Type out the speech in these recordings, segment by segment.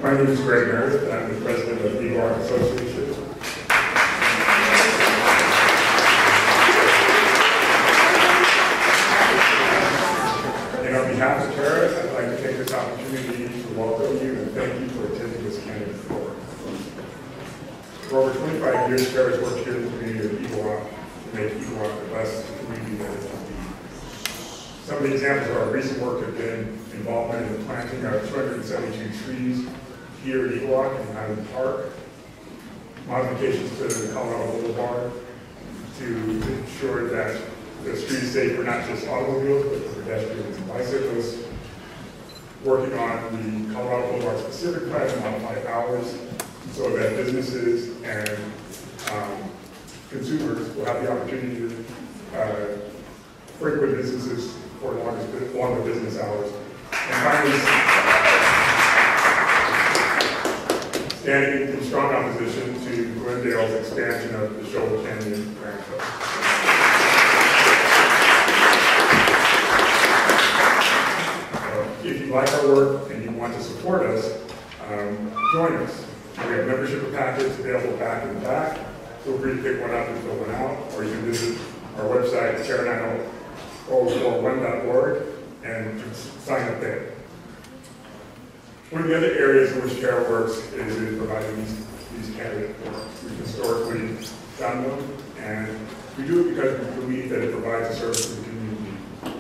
My name is Greg Meredith, and I'm the president of the Eagle Rock Association. And on behalf of Terra, I'd like to take this opportunity to welcome you and thank you for attending this candidate forum. For over 25 years, Terra has worked here in the community of Eagle Rock to make Eagle Rock the best community that it can be. Some of the examples of our recent work have been involvement in the planting of 272 trees here at Eagle Rock and Highland Park, modifications to the Colorado Boulevard to ensure that the street is safe for not just automobiles, but for pedestrians and bicyclists, working on the Colorado Boulevard specific plan to modify hours so that businesses and consumers will have the opportunity to frequent businesses for longer business hours. And finally, standing in strong opposition to Glendale's expansion of the Shoal Canyon landfill. If you like our work and you want to support us, join us. We have membership packets available back in the back. Feel free to pick one up and fill one out, or you can visit our website, terra9041.org, and sign up there. One of the other areas in which Terra works is in providing these candidate forums. We've historically done them, and we do it because we believe that it provides a service to the community.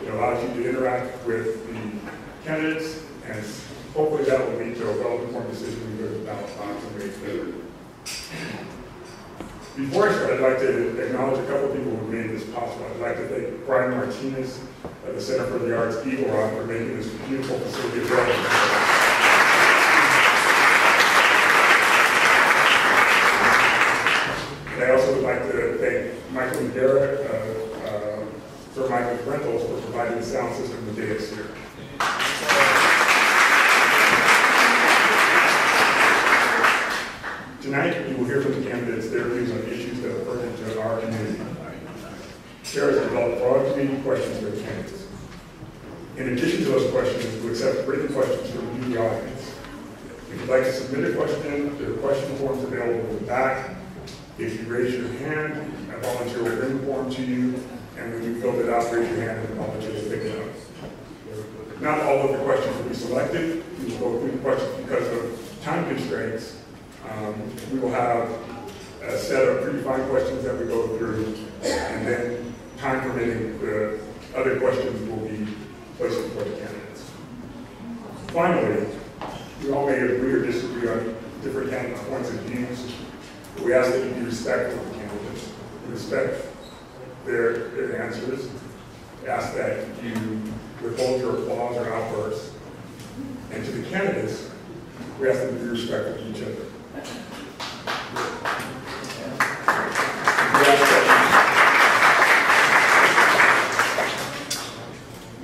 It allows you to interact with the candidates, and hopefully that will lead to a well-informed decision when you go to the ballot box and make better. Before I start, I'd like to acknowledge a couple of people who made this possible. I'd like to thank Brian Martinez at the Center for the Arts, Eagle Rock, for making this beautiful facility available. And I also would like to thank Michael Madera for Michael's Rentals for providing the sound system the day it's here. Tonight, you will hear from the candidates their views on issues that are pertinent to our community. Terra has developed broad community questions for the candidates. In addition to those questions, we accept written questions from you, the audience. If you'd like to submit a question, there are question forms available in the back. If you raise your hand, a volunteer will bring the form to you, and when you fill it out, raise your hand and the volunteer will pick it up. Not all of the questions will be selected. We will go through the questions because of time constraints. We will have a set of predefined questions that we go through, and then, time permitting, the other questions will be placed before the candidates. Finally, we all may agree or disagree on different candidate points of views, but we ask that you be respectful of the candidates, respect their answers, ask that you withhold your applause or outbursts, and to the candidates, we ask that you be respectful of each other.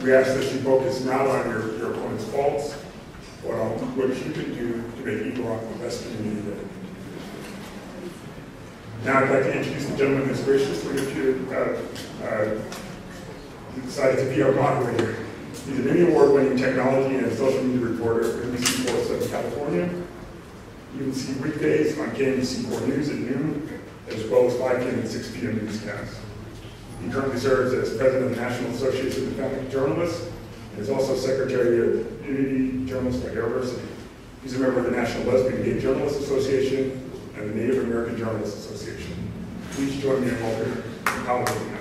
We ask that you focus not on your opponent's faults, but on what you can do to make Eagle Rock the best community that it can be. Now I'd like to introduce the gentleman who's graciously decided to be our moderator. He's an Emmy Award-winning technology and social media reporter for NBC 4 Southern California. You can see weekdays on KNBC 4 News at noon, as well as 5 p.m. and 6 p.m. newscasts. He currently serves as president of the National Association of Family Journalists and is also secretary of Unity Journalists by University. He's a member of the National Lesbian Gay Journalists Association and the Native American Journalists Association. Please join me in welcoming Halloween.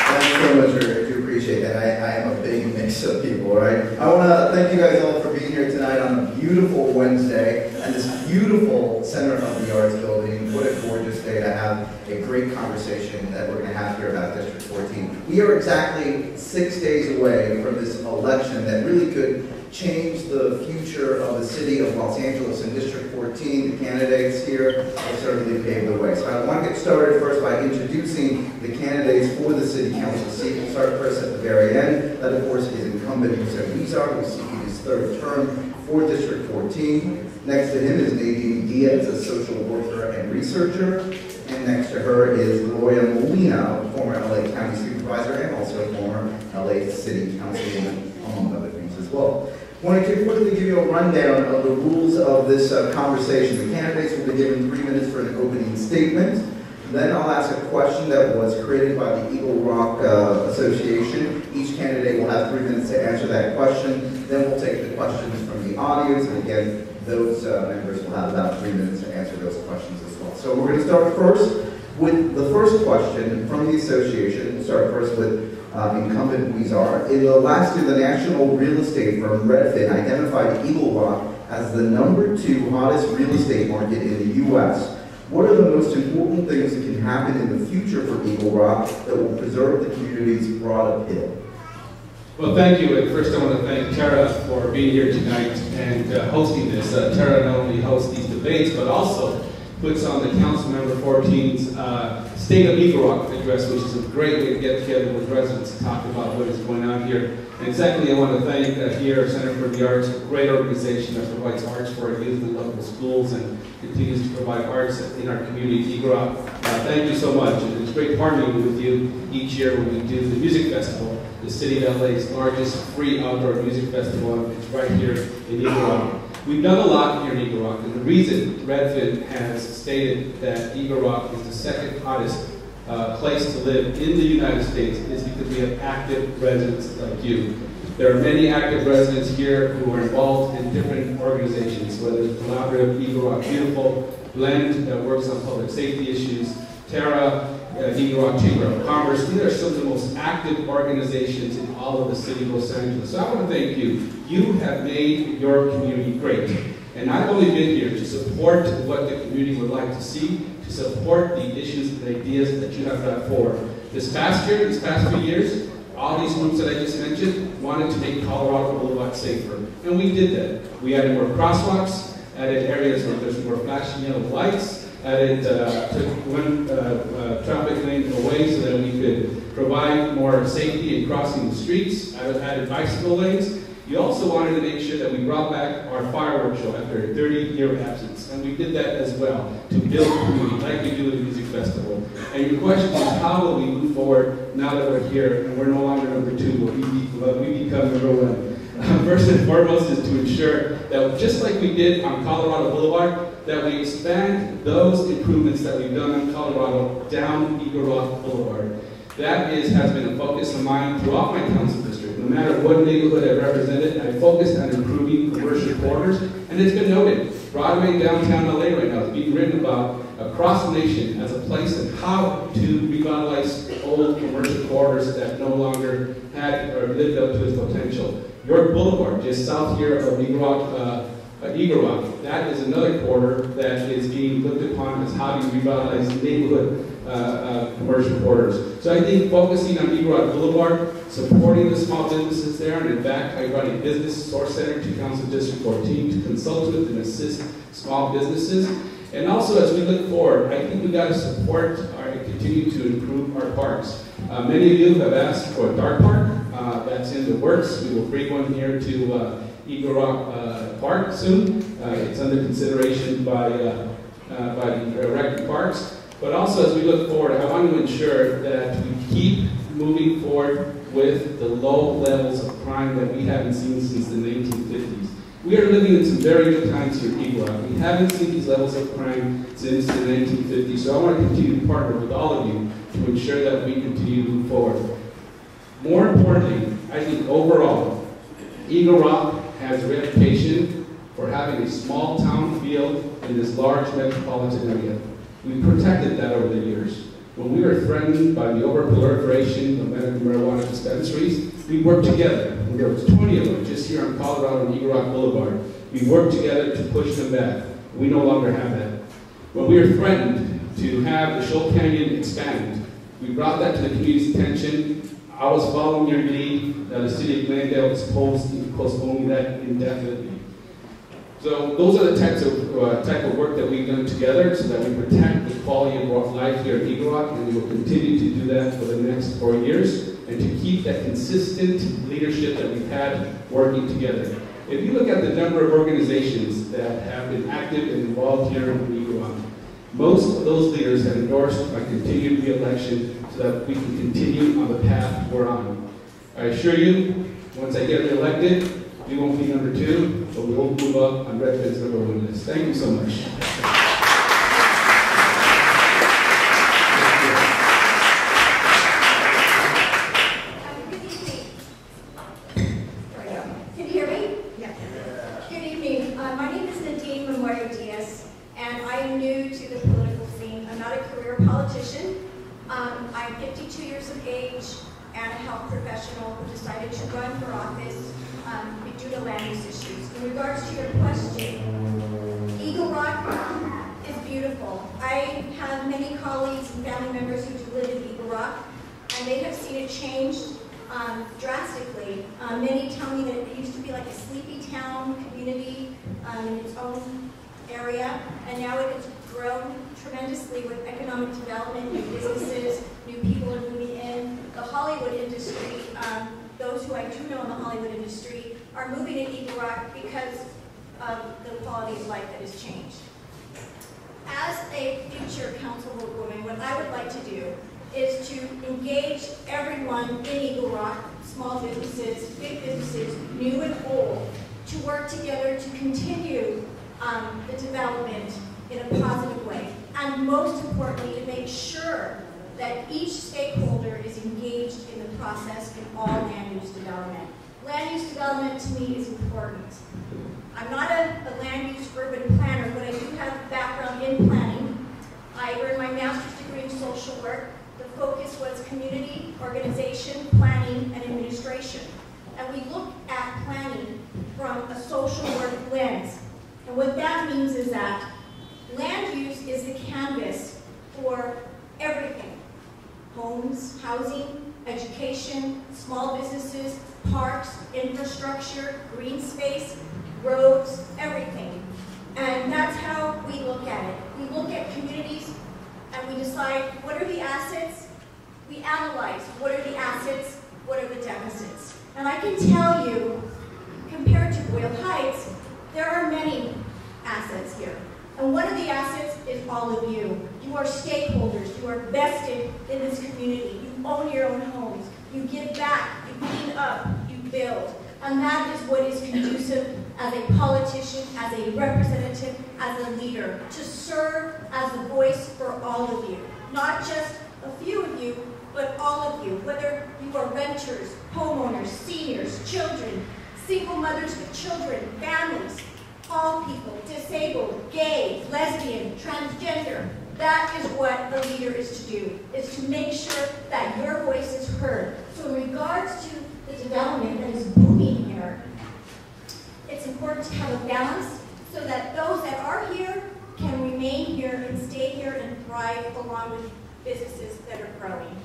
Thanks so much, Rick. I do appreciate that. I am a big mix of people, right? I want to thank you guys all for being here tonight on a beautiful Wednesday and this beautiful Center of the Arts building. What a gorgeous day to have a great conversation that we're going to have here about District 14. We are exactly 6 days away from this election that really could change the future of the city of Los Angeles and District 14. The candidates here will certainly pave the way. So I want to get started first by introducing the candidates for the city council seat. We'll start first at the very end. That, of course, is incumbent Yusef Huizar, who's seeking his third term for District 14. Next to him is Nadine Diaz, a social worker and researcher. And next to her is Gloria Molina, former LA County Supervisor supervisor and also a former LA City Councilman, among other things as well. I wanted to quickly give you a rundown of the rules of this conversation. The candidates will be given 3 minutes for an opening statement. Then I'll ask a question that was created by the Eagle Rock Association. Each candidate will have 3 minutes to answer that question. Then we'll take the questions from the audience, and again, those members will have about 3 minutes to answer those questions as well. So we're going to start first with the first question from the association. We'll start first with incumbent Weezar. In the last year, the national real estate firm Redfin identified Eagle Rock as the #2 hottest real estate market in the U.S. What are the most important things that can happen in the future for Eagle Rock that will preserve the community's broad appeal? Well, thank you. And first, I want to thank Tara for being here tonight and hosting this. Tara not only hosts these debates, but also puts on the Councilmember 14's State of Eagle Rock address, which is a great way to get together with residents to talk about what is going on here. And secondly, I want to thank here Center for the Arts, a great organization that provides arts for our youth in local schools and continues to provide arts in our community, Eagle Rock. Thank you so much. And it's great partnering with you each year when we do the music festival, the City of LA's largest free outdoor music festival. It's right here in Eagle Rock. We've done a lot here in Eagle Rock, and the reason Redfin has stated that Eagle Rock is the second hottest place to live in the United States is because we have active residents like you. There are many active residents here who are involved in different organizations, whether it's Collaborative, Eagle Rock Beautiful, Blend that works on public safety issues, Terra, Eagle Rock Chamber of Commerce. These are some of the most active organizations in all of the city of Los Angeles. So I want to thank you. You have made your community great. And I've only been here to support what the community would like to see, to support the issues and ideas that you have brought forward. This past few years, all these groups that I just mentioned wanted to make Colorado Boulevard safer. And we did that. We added more crosswalks, added areas where there's more flashing yellow lights, added, took one traffic lane away so that we could provide more safety in crossing the streets, added bicycle lanes. We also wanted to make sure that we brought back our fireworks show after a 30-year absence, and we did that as well to build community like we do with the music festival. And your question is, how will we move forward now that we're here and we're no longer #2, we become #1? First and foremost is to ensure that just like we did on Colorado Boulevard, that we expand those improvements that we've done on Colorado down Eagle Rock Boulevard. That has been a focus of mine throughout my council district. No matter what neighborhood I represented, I focused on improving commercial corridors, and it's been noted. Broadway, downtown LA right now is being written about across the nation as a place of how to revitalize old commercial corridors that no longer had or lived up to its potential. York Boulevard, just south here of Eagle Rock, that is another corridor that is being looked upon as how do you revitalize neighborhood commercial corridors. So I think focusing on Eagle Rock Boulevard, supporting the small businesses there, and in fact, I run a business source center to Council District 14 to consult with and assist small businesses. And also, as we look forward, I think we got to support and continue to improve our parks. Many of you have asked for a dart park. That's in the works. We will bring one here to Eagle Rock Park soon. It's under consideration by the Rector Parks. But also, as we look forward, I want to ensure that we keep moving forward with the low levels of crime that we haven't seen since the 1950s. We are living in some very good times here at Eagle Rock. We haven't seen these levels of crime since the 1950s. So I want to continue to partner with all of you to ensure that we continue to move forward. More importantly, I think overall, Eagle Rock has a reputation for having a small town feel in this large metropolitan area. We protected that over the years. When we were threatened by the over-proliferation of medical marijuana dispensaries, we worked together. And there was 20 of them just here on Colorado and Eagle Rock Boulevard. We worked together to push them back. We no longer have that. When we were threatened to have the Shoal Canyon expand, we brought that to the community's attention. I was following your lead. The city of Glendale is postponing that indefinitely. So those are the type of work that we've done together so that we protect the quality of life here at Eagle Rock, and we will continue to do that for the next 4 years and to keep that consistent leadership that we've had working together. If you look at the number of organizations that have been active and involved here in Eagle Rock, most of those leaders have endorsed my continued re-election so so that we can continue on the path we're on. I assure you, once I get reelected, we won't be number 2, but we will move up on Redfield's number 1 list. Thank you so much. Can you hear me? Yeah. Good evening. My name is Nadine Memoria Diaz, and I am new to the political scene. I'm not a career politician. I'm 52 years of age and a health professional who decided to run for office due to land use issues. In regards to your question, Eagle Rock is beautiful. I have many colleagues and family members who do live in Eagle Rock, and they have seen it change drastically. Many tell me that it used to be like a sleepy town community in its own area, and now it has grown tremendously with economic development, new businesses, new people are moving in. The Hollywood industry, those who I do know in the Hollywood industry, are moving to Eagle Rock because of the quality of life that has changed. As a future councilwoman, what I would like to do is to engage everyone in Eagle Rock, small businesses, big businesses, new and old, to work together to continue the development in a positive way. And most importantly, to make sure that each stakeholder is engaged in the process in all land use development. Land use development to me is important. I'm not a land use urban planner, but I do have a background in planning. I earned my master's degree in social work. The focus was community, organization, planning, and administration. And we look at planning from a social work lens. And what that means is that land use is the canvas for everything. Homes, housing, education, small businesses, parks, infrastructure, green space, roads, everything. And that's how we look at it. We look at communities and we decide what are the assets. We analyze what are the assets, what are the deficits. And I can tell you, compared to Boyle Heights, there are many assets here. And one of the assets is all of you. You are stakeholders. You are vested in this community. You own your own homes. You give back. You clean up. You build. And that is what is conducive as a politician, as a representative, as a leader, to serve as a voice for all of you. Not just a few of you, but all of you. Whether you are renters, homeowners, seniors, children, single mothers with children, families, all people, disabled, gay, lesbian, transgender. That is what a leader is to do, is to make sure that your voice is heard. So in regards to the development that is booming here, it's important to have a balance so that those that are here can remain here and stay here and thrive along with businesses that are growing.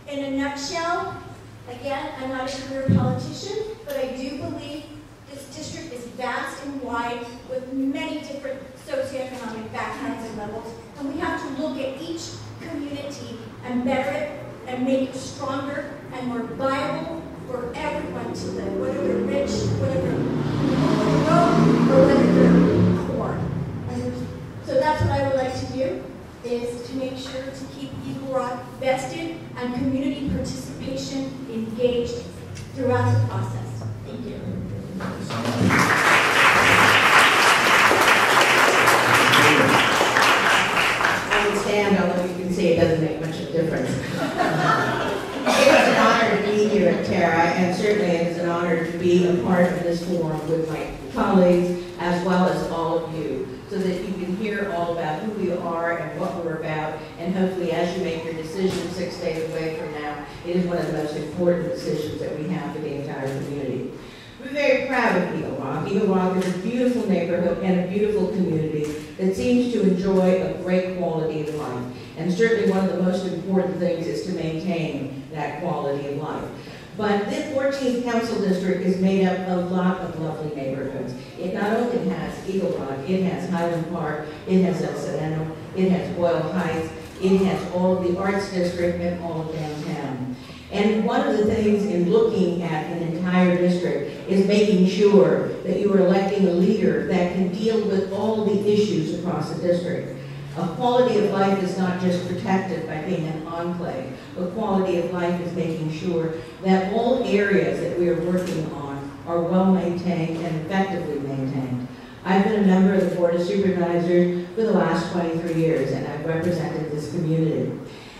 In a nutshell, again, I'm not a career politician, but I do believe this district is vast and wide with many different socioeconomic backgrounds and levels, and we have to look at each community and better it and make it stronger and more viable for everyone to live, whether they're rich, whether they're low, or whether they're poor. So that's what I would like to do, is to make sure to keep Eagle Rock vested and community participation engaged throughout the process. Thank you. I would stand, although you can see it doesn't make much of a difference. It's an honor to be here at Terra, and certainly it is an honor to be a part of this forum with my colleagues, as well as all of you, so that you can hear all about who we are and what we're about, and hopefully as you make your decision 6 days away from now, it is one of the most important decisions that we have for the entire community. We're very proud of Eagle Rock. Eagle Rock is a beautiful neighborhood and a beautiful community that seems to enjoy a great quality of life. And certainly one of the most important things is to maintain that quality of life. But this 14th Council District is made up of a lot of lovely neighborhoods. It not only has Eagle Rock, it has Highland Park, it has El Sereno, it has Boyle Heights, it has all of the Arts District and all of downtown. And one of the things in looking at an entire district is making sure that you are electing a leader that can deal with all the issues across the district. A quality of life is not just protected by being an enclave. A quality of life is making sure that all areas that we are working on are well maintained and effectively maintained. I've been a member of the Board of Supervisors for the last 23 years, and I've represented this community.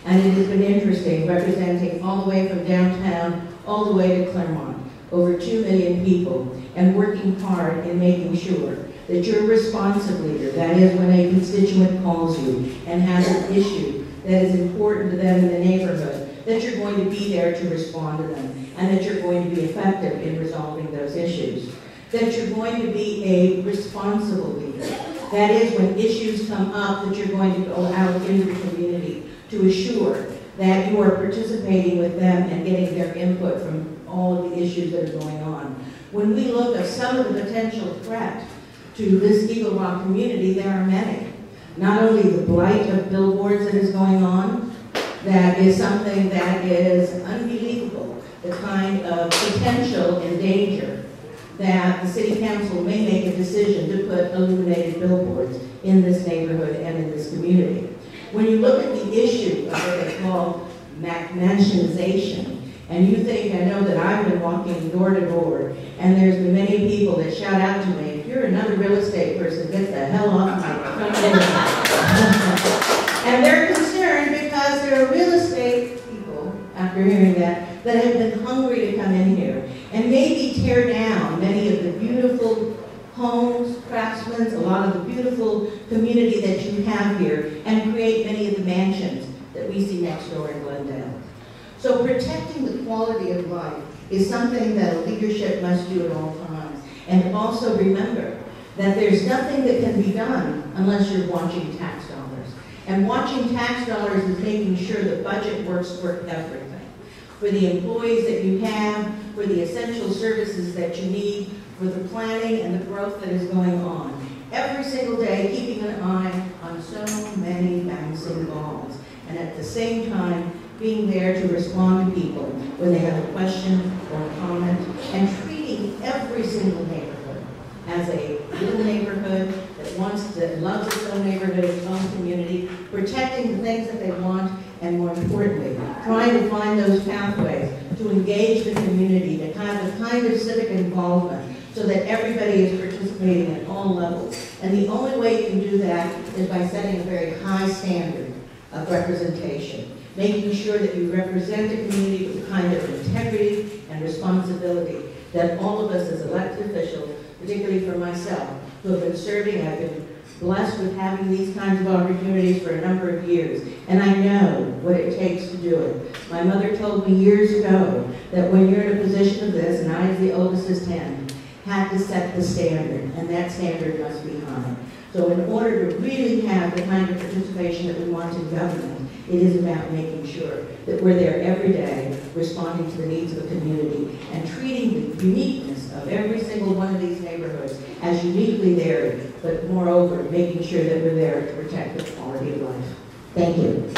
And it has been interesting representing all the way from downtown all the way to Claremont, over 2 million people, and working hard in making sure that you're a responsive leader. That is, when a constituent calls you and has an issue that is important to them in the neighborhood, that you're going to be there to respond to them, and that you're going to be effective in resolving those issues. That you're going to be a responsible leader. That is, when issues come up, that you're going to go out into the community to assure that you are participating with them and getting their input from all of the issues that are going on. When we look at some of the potential threat to this Eagle Rock community, there are many. Not only the blight of billboards that is going on, that is something that is unbelievable, the kind of potential and danger that the city council may make a decision to put illuminated billboards in this neighborhood and in this community. When you look at the issue of what they call mansionization, and you think, I know that I've been walking door to door, and there's been many people that shout out to me, if you're another real estate person, get the hell off my front door. And they're concerned because there are real estate people, after hearing that have been hungry to come in here and maybe tear down many of the beautiful homes, craftsmen, a lot of the beautiful community that you have here, and create many of the mansions that we see next door in Glendale. So protecting the quality of life is something that a leadership must do at all times. And also remember that there's nothing that can be done unless you're watching tax dollars. And watching tax dollars is making sure the budget works for everything. For the employees that you have, for the essential services that you need, for the planning and the growth that is going on. Every single day, keeping an eye on so many bouncing balls. And at the same time, being there to respond to people when they have a question or a comment, and treating every single neighborhood as a little neighborhood that loves its own neighborhood, its own community, protecting the things that they want, and more importantly, trying to find those pathways to engage the community, to have a kind of civic involvement so that everybody is participating at all levels. And the only way you can do that is by setting a very high standard of representation, making sure that you represent the community with a kind of integrity and responsibility that all of us as elected officials, particularly for myself, who have been serving, I've been blessed with having these kinds of opportunities for a number of years, and I know what it takes to do it. My mother told me years ago that when you're in a position of this, and I as the oldest of 10, had to set the standard, and that standard must be high. So in order to really have the kind of participation that we want in government, it is about making sure that we're there every day, responding to the needs of the community, and treating the uniqueness of every single one of these neighborhoods as uniquely theirs, but moreover, making sure that we're there to protect the quality of life. Thank you.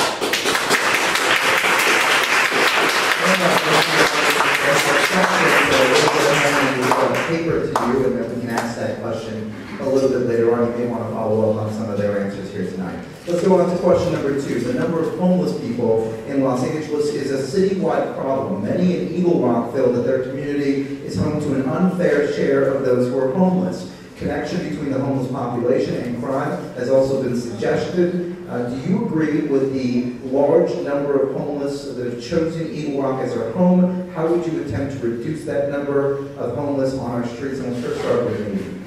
Paper to you, and then we can ask that question a little bit later on. You may want to follow up on some of their answers here tonight. Let's go on to question number 2. The number of homeless people in Los Angeles is a citywide problem. Many in Eagle Rock feel that their community is home to an unfair share of those who are homeless. Connection between the homeless population and crime has also been suggested. Do you agree with the large number of homeless that have chosen Eagle Rock as their home? How would you attempt to reduce that number of homeless on our streets? And we'll first start with me.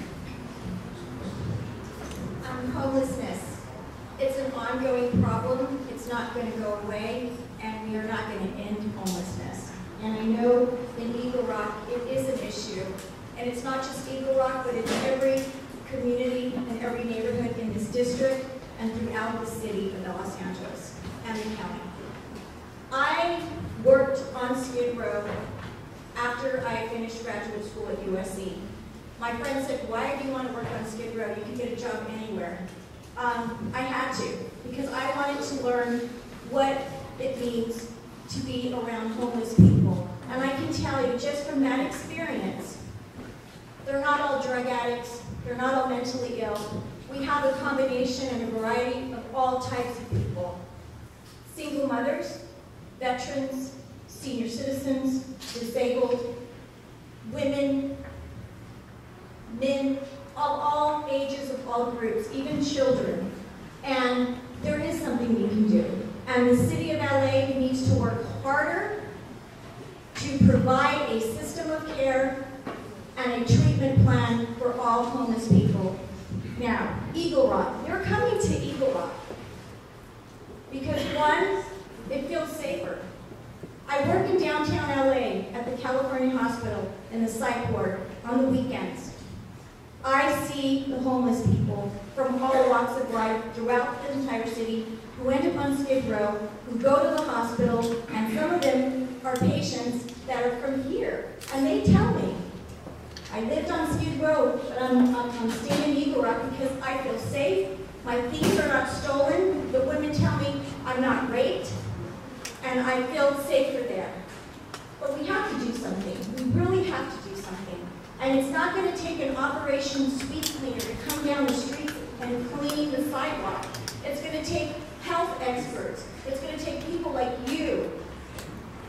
Homelessness. It's an ongoing problem. It's not going to go away, and we are not going to end homelessness. And I know in Eagle Rock it is an issue. And it's not just Eagle Rock, but it's every community and every neighborhood in this district and throughout the city of Los Angeles and the county. I worked on Skid Row after I finished graduate school at USC. My friend said, why do you want to work on Skid Row? You can get a job anywhere. I had to, because I wanted to learn what it means to be around homeless people. And I can tell you, just from that experience, they're not all drug addicts, they're not all mentally ill. We have a combination and a variety of all types of people. Single mothers, veterans, senior citizens, disabled, women, men, all ages of all groups, even children. And there is something we can do. And the city of LA needs to work harder to provide a system of care and a treatment plan for all homeless people. Now, Eagle Rock, you're coming to Eagle Rock because one, it feels safer. I work in downtown LA at the California Hospital in the psych ward on the weekends. I see the homeless people from all walks of life throughout the entire city who end up on Skid Row, who go to the hospital, and some of them are patients that are from here. And they tell me, I lived on Skid Row, but I'm staying in Eagle Rock because I feel safe, my things are not stolen, the women tell me I'm not raped, and I feel safer there. But we have to do something. We really have to do something. And it's not going to take an Operation Sweep Cleaner to come down the street and clean the sidewalk. It's going to take health experts. It's going to take people like you,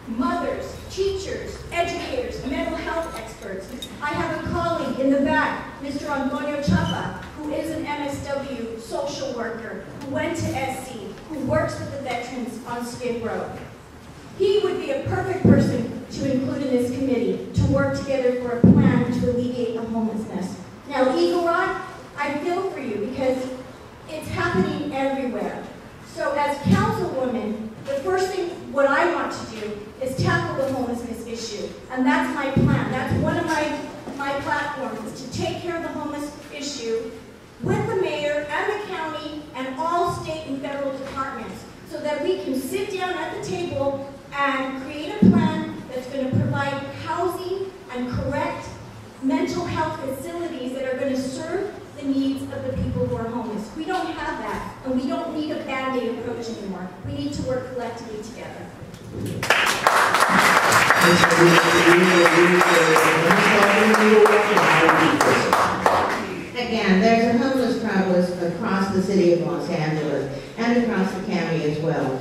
mothers, teachers, educators, mental health experts. I have a colleague in the back, Mr. Antonio Chapa, who is an MSW social worker, who went to SC, who works with the veterans on Skid Row. He would be a perfect person to include in this committee to work together for a plan to alleviate the homelessness. Now, Eagle Rock, I feel for you because it's happening everywhere. So as councilwoman, the first thing what I want to do is tackle the homelessness issue. And that's my plan. That's one of my platforms, is to take care of the homeless issue with the mayor and the county and all state and federal departments so that we can sit down at the table and create a plan that's going to provide housing and correct mental health facilities that are going to serve the needs of the people who are homeless. We don't have that, and we don't need a Band-Aid approach anymore. We need to work collectively together. Again, there's a homeless problem across the city of Los Angeles and across the county as well.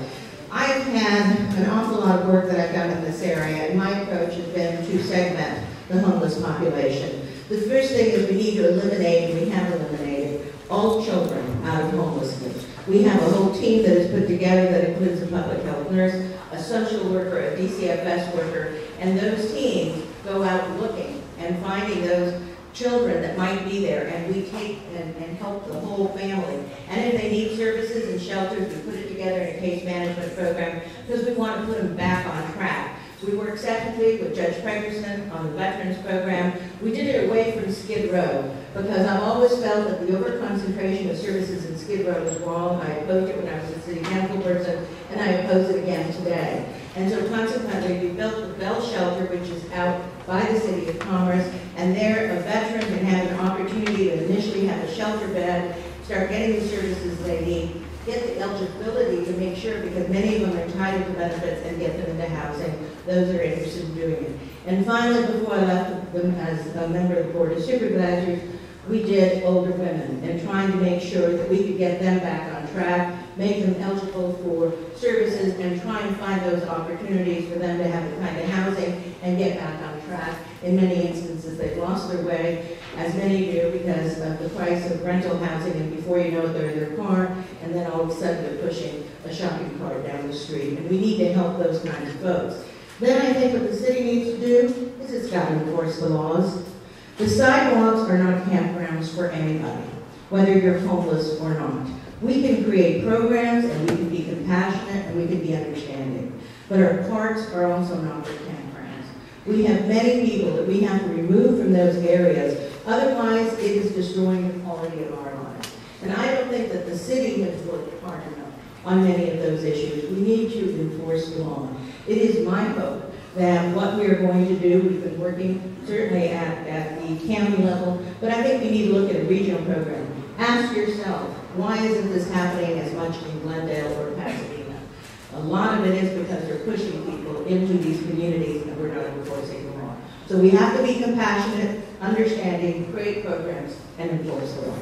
I've had an awful lot of work that I've done in this area, and my approach has been to segment the homeless population. The first thing is we need to eliminate, and we have eliminated, all children out of homelessness. We have a whole team that is put together that includes a public health nurse, a social worker, a DCFS worker, and those teams go out looking and finding those children that might be there, and we take and help the whole family. And if they need services and shelters, we put it together in a case management program because we want to put them back on track. We worked separately with Judge Pregerson on the Veterans Program. We did it away from Skid Row because I've always felt that the overconcentration of services in Skid Row was wrong. I opposed it when I was a city council person, and I oppose it again today. And so consequently, we built the Bell Shelter, which is out by the City of Commerce, and there a veteran can have an opportunity to initially have a shelter bed, start getting the services they need, get the eligibility to make sure, because many of them are entitled to benefits, and get them into housing, those that are interested in doing it. And finally, before I left them as a member of the Board of Supervisors, we did older women and trying to make sure that we could get them back on track, make them eligible for services, and try and find those opportunities for them to have the kind of housing and get back on track. In many instances, they've lost their way, as many do, because of the price of rental housing, and before you know it, they're in their car, and then all of a sudden they're pushing a shopping cart down the street. And we need to help those kinds of folks. Then I think what the city needs to do is it's got to enforce the laws. The sidewalks are not campgrounds for anybody, whether you're homeless or not. We can create programs, and we can be compassionate, and we can be understanding. But our parks are also not for campgrounds. We have many people that we have to remove from those areas. Otherwise, it is destroying the quality of our lives. And I don't think that the city has worked hard enough on many of those issues. We need to enforce the law. It is my hope that what we are going to do, we've been working certainly at the county level, but I think we need to look at a regional program. Ask yourself, why isn't this happening as much in Glendale or Pasadena? A lot of it is because they're pushing people into these communities and we're not enforcing the law. So we have to be compassionate, understanding, create programs, and enforce the law.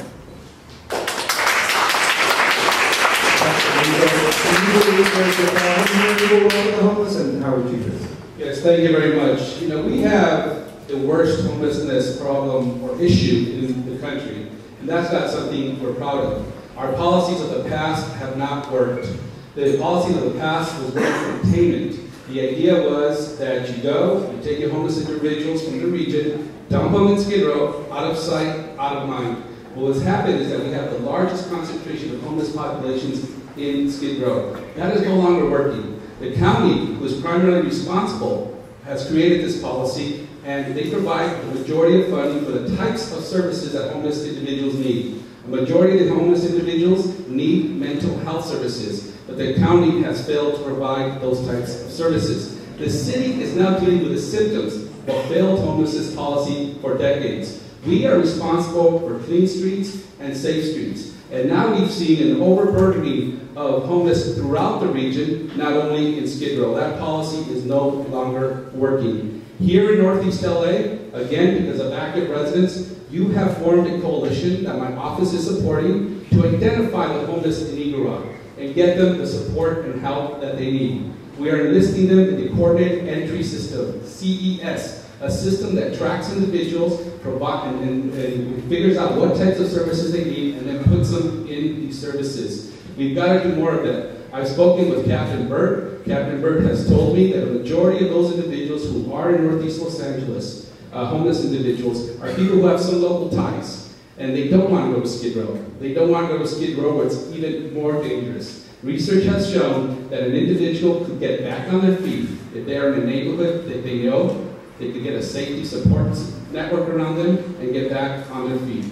Can you believe there's a problem here in the world of the homeless, and how would you do this? Yes, thank you very much. You know, we have the worst homelessness problem or issue in the country, and that's not something we're proud of. Our policies of the past have not worked. The policies of the past was one of containment. The idea was that you go, you take your homeless individuals from the region, dump them in Skid Row, out of sight, out of mind. What has happened is that we have the largest concentration of homeless populations in Skid Row. That is no longer working. The county, who is primarily responsible, has created this policy, and they provide the majority of funding for the types of services that homeless individuals need. A majority of the homeless individuals need mental health services, but the county has failed to provide those types of services. The city is now dealing with the symptoms of a failed homelessness policy for decades. We are responsible for clean streets and safe streets. And now we've seen an overburdening of homeless throughout the region, not only in Skid Row. That policy is no longer working. Here in Northeast LA, again, because of active residents, you have formed a coalition that my office is supporting to identify the homeless in Eagle Rock and get them the support and help that they need. We are enlisting them in the Coordinated Entry System, CES, a system that tracks individuals, and figures out what types of services they need, and then puts them in these services. We've got to do more of that. I've spoken with Captain Burt. Captain Burt has told me that a majority of those individuals who are in Northeast Los Angeles, homeless individuals, are people who have some local ties, and they don't want to go to Skid Row. They don't want to go to Skid Row where it's even more dangerous. Research has shown that an individual could get back on their feet if they are in a neighborhood that they know. They could get a safety support network around them and get back on their feet.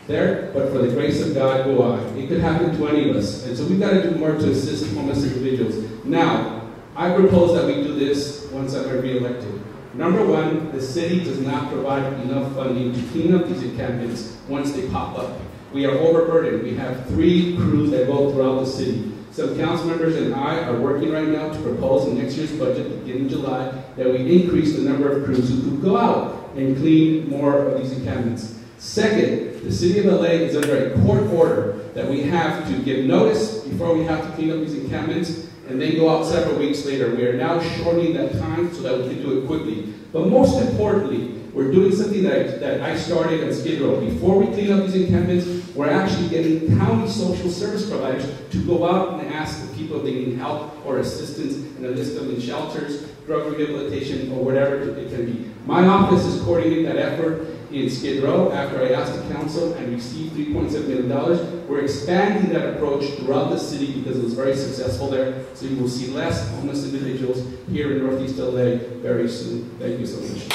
There, but for the grace of God go I. It could happen to any of us. And so we've got to do more to assist homeless individuals. Now, I propose that we do this once I'm re-elected. Number one, the city does not provide enough funding to clean up these encampments once they pop up. We are overburdened. We have 3 crews that go throughout the city. Some council members and I are working right now to propose in next year's budget, beginning in July, that we increase the number of crews who could go out and clean more of these encampments. Second, the city of LA is under a court order that we have to give notice before we have to clean up these encampments, and then go out several weeks later. We are now shortening that time so that we can do it quickly. But most importantly, we're doing something that I started on Skid Row. Before we clean up these encampments, we're actually getting county social service providers to go out and ask the people if they need help or assistance and enlist them in shelters, drug rehabilitation, or whatever it can be. My office is coordinating that effort in Skid Row after I asked the council and received $3.7 million. We're expanding that approach throughout the city because it was very successful there. So you will see less homeless individuals here in Northeast LA very soon. Thank you so much.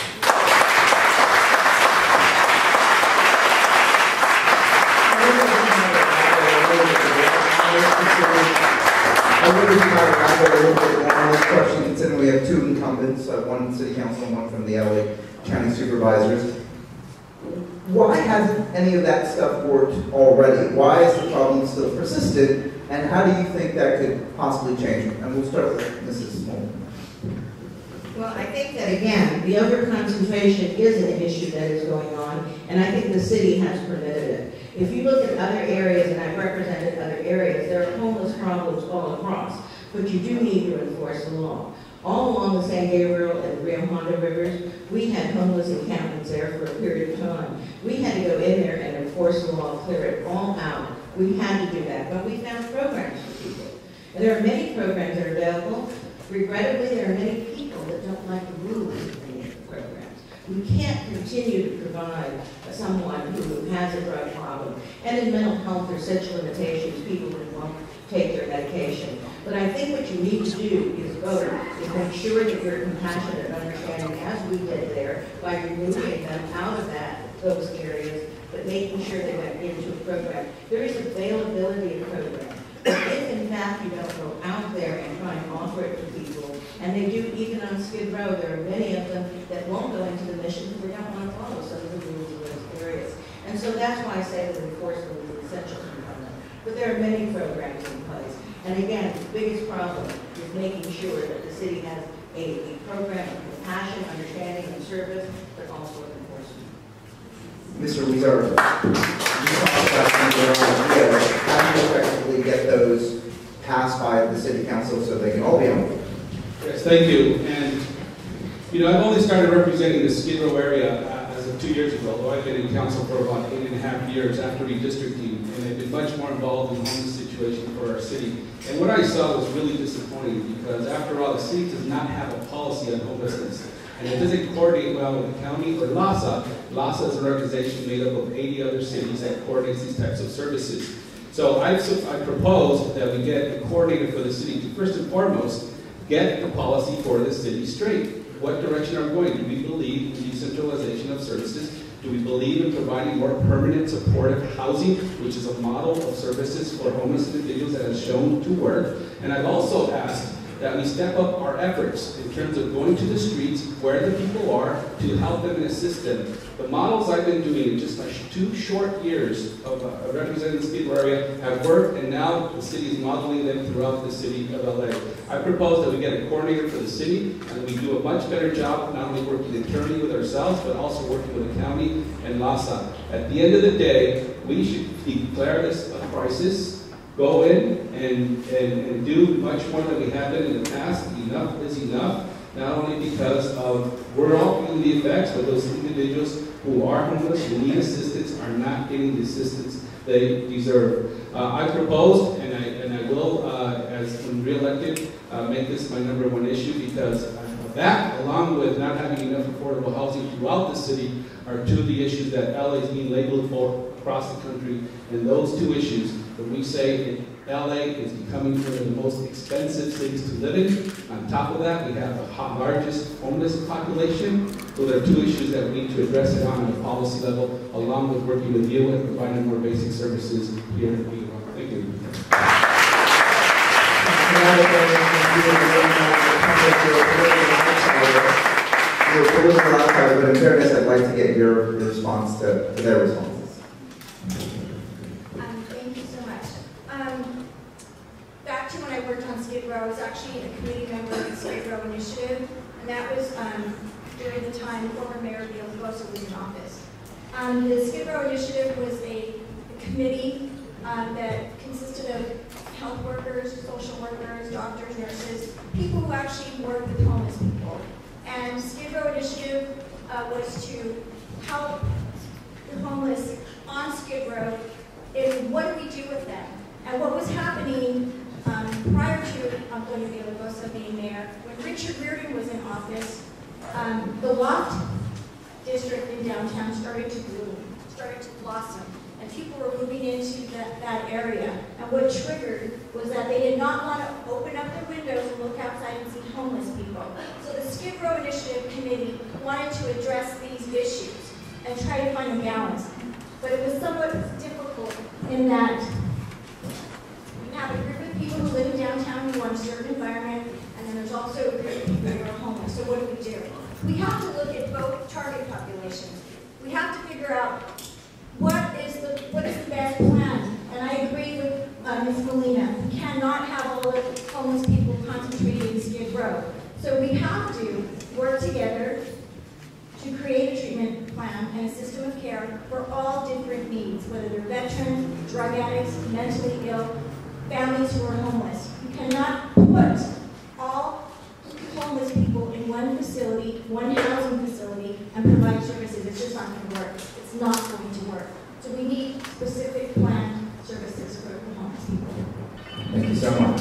Question, considering we have 2 incumbents, one city council and one from the LA County Supervisors. Why hasn't any of that stuff worked already? Why is the problem still persistent? And how do you think that could possibly change? And we'll start with Mrs. Small. Well, I think that, again, the overconcentration is an issue that is going on, and I think the city has permitted it. If you look at other areas, and I've represented other areas, there are homeless problems all across, but you do need to enforce the law. All along the San Gabriel and Rio Hondo rivers, we had homeless encampments there for a period of time. We had to go in there and enforce the law, clear it all out. We had to do that, but we found programs for people. And there are many programs that are available. Regrettably, there are many people that don't like the rules of many of the programs. We can't continue to provide someone who has a drug problem. And in mental health, there's such limitations, people who won't take their medication. But I think what you need to do is both, is make sure that you're compassionate and understanding, as we did there, by removing them out of those areas, but making sure they went into a program. There is availability of programs. But if in fact you don't go out there and try and offer it to people, and they do even on Skid Row, there are many of them that won't go into the mission because they don't want to follow some of the rules of those areas. And so that's why I say that enforcement is an essential component. But there are many programs in place. And again, the biggest problem is making sure that the city has a program of compassion, understanding, and service, but also of enforcement. Mr. Wizard, you talked about how do you effectively get those passed by the city council so they can all be on board. Yes, thank you. And, I've only started representing the Skid Row area as of 2 years ago, although I've been in council for about 8.5 years after redistricting, and I've been much more involved in the homeless situation for our city. And what I saw was really disappointing because, after all, the city does not have a policy on homelessness. And it doesn't coordinate well with the county or LAHSA. LAHSA is an organization made up of 80 other cities that coordinates these types of services. So I proposed that we get a coordinator for the city to, first and foremost, get the policy for the city straight. What direction are we going? Do we believe in decentralization of services? Do we believe in providing more permanent supportive housing, which is a model of services for homeless individuals that has shown to work? And I've also asked that we step up our efforts in terms of going to the streets where the people are to help them and assist them. The models I've been doing in just like 2 short years of representing the Skid Row area have worked, and now the city is modeling them throughout the city of LA. I propose that we get a coordinator for the city, and we do a much better job not only working internally with ourselves, but also working with the county and LAHSA. At the end of the day, we should declare this a crisis, go in and do much more than we have done in the past. Enough is enough, not only because of we're all feeling the effects, but those individuals who are homeless, who need assistance, are not getting the assistance they deserve. I proposed, and I will, as when re-elected, make this my #1 issue because that, along with not having enough affordable housing throughout the city, are 2 of the issues that LA is being labeled for across the country. And those 2 issues, when we say LA is becoming one of the most expensive cities to live in, on top of that, we have the largest homeless population. Those are 2 issues that we need to address it on a policy level, along with working with you and providing more basic services here in New York. Thank you. You're a political outsider, but in fairness, I'd like to get your response to their responses. Thank you so much. Back to when I worked on Skid Row, I was actually a committee member of the Skid Row Initiative, and that was during the time former Mayor Villalobos was in office. The Skid Row Initiative was a committee that consisted of health workers, social workers, doctors, nurses, people who actually work with homeless people. And Skid Row Initiative was to help the homeless on Skid Row in what do we do with them. And what was happening prior to Antonio Villalobos being mayor, when Richard Reardon was in office, the Loft district in downtown started to bloom, started to blossom. And people were moving into that area. And what triggered was that they did not want to open up their windows and look outside and see homeless people. So the Skid Row Initiative Committee wanted to address these issues and try to find a balance. But it was somewhat difficult in that we have a group of people who live in downtown who want a certain environment, and then there's also a group of people who are homeless. So what do? We have to look at both target populations. We have to figure out what is the best plan? And I agree with Ms. Molina. We cannot have all the homeless people concentrated in Skid Row. So we have to work together to create a treatment plan and a system of care for all different needs, whether they're veterans, drug addicts, mentally ill, families who are homeless. You cannot put all homeless people in one facility, one housing facility, and provide services. It's just not going to work. It's not going to work. So we need specific planned services for the homeless people. Thank you so much.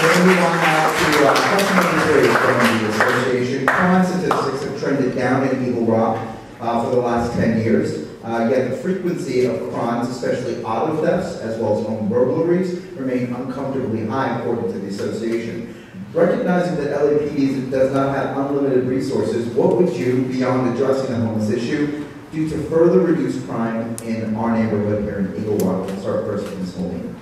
We're going to move on now to customer inquiries from the association. Crime statistics have trended down in Eagle Rock for the last 10 years. Yet the frequency of crimes, especially auto thefts as well as home burglaries, remain uncomfortably high according to the association. Recognizing that LAPD does not have unlimited resources, what would you, beyond addressing the homeless issue, do to further reduce crime in our neighborhood here in Eagle Rock? We'll start first with Ms. Molina.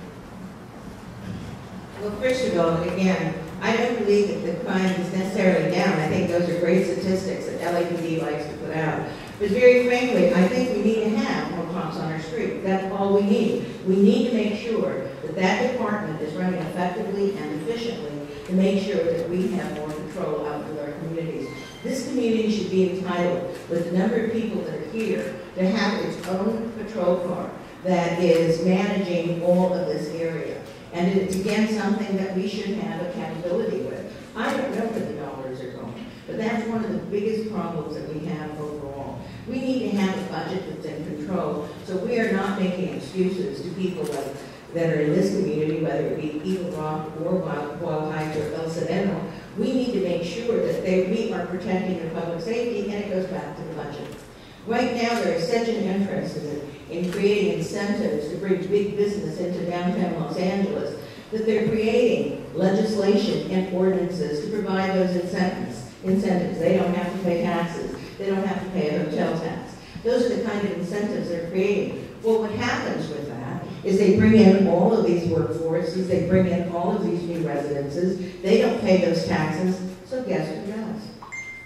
Well, first of all, again, I don't believe that the crime is necessarily down. I think those are great statistics that LAPD likes to put out. But very frankly, I think we need to have more cops on our street. That's all we need. We need to make sure that that department is running effectively and efficiently to make sure that we have more control out with our communities. This community should be entitled, with the number of people that are here, to have its own patrol car that is managing all of this area. And it's again something that we should have accountability with. I don't know where the dollars are going, but that's one of the biggest problems that we have overall. We need to have a budget that's in control, so we are not making excuses to people that are in this community, whether it be Eagle Rock or Wild Heights or El Sereno. We need to make sure that we are protecting their public safety, and it goes back to the budget. Right now, there is such an interest in creating incentives to bring big business into downtown Los Angeles that they're creating legislation and ordinances to provide those incentives. They don't have to pay taxes. They don't have to pay a hotel tax. Those are the kind of incentives they're creating. Well, what happens with that is they bring in all of these workforces, they bring in all of these new residences, they don't pay those taxes, so guess who does?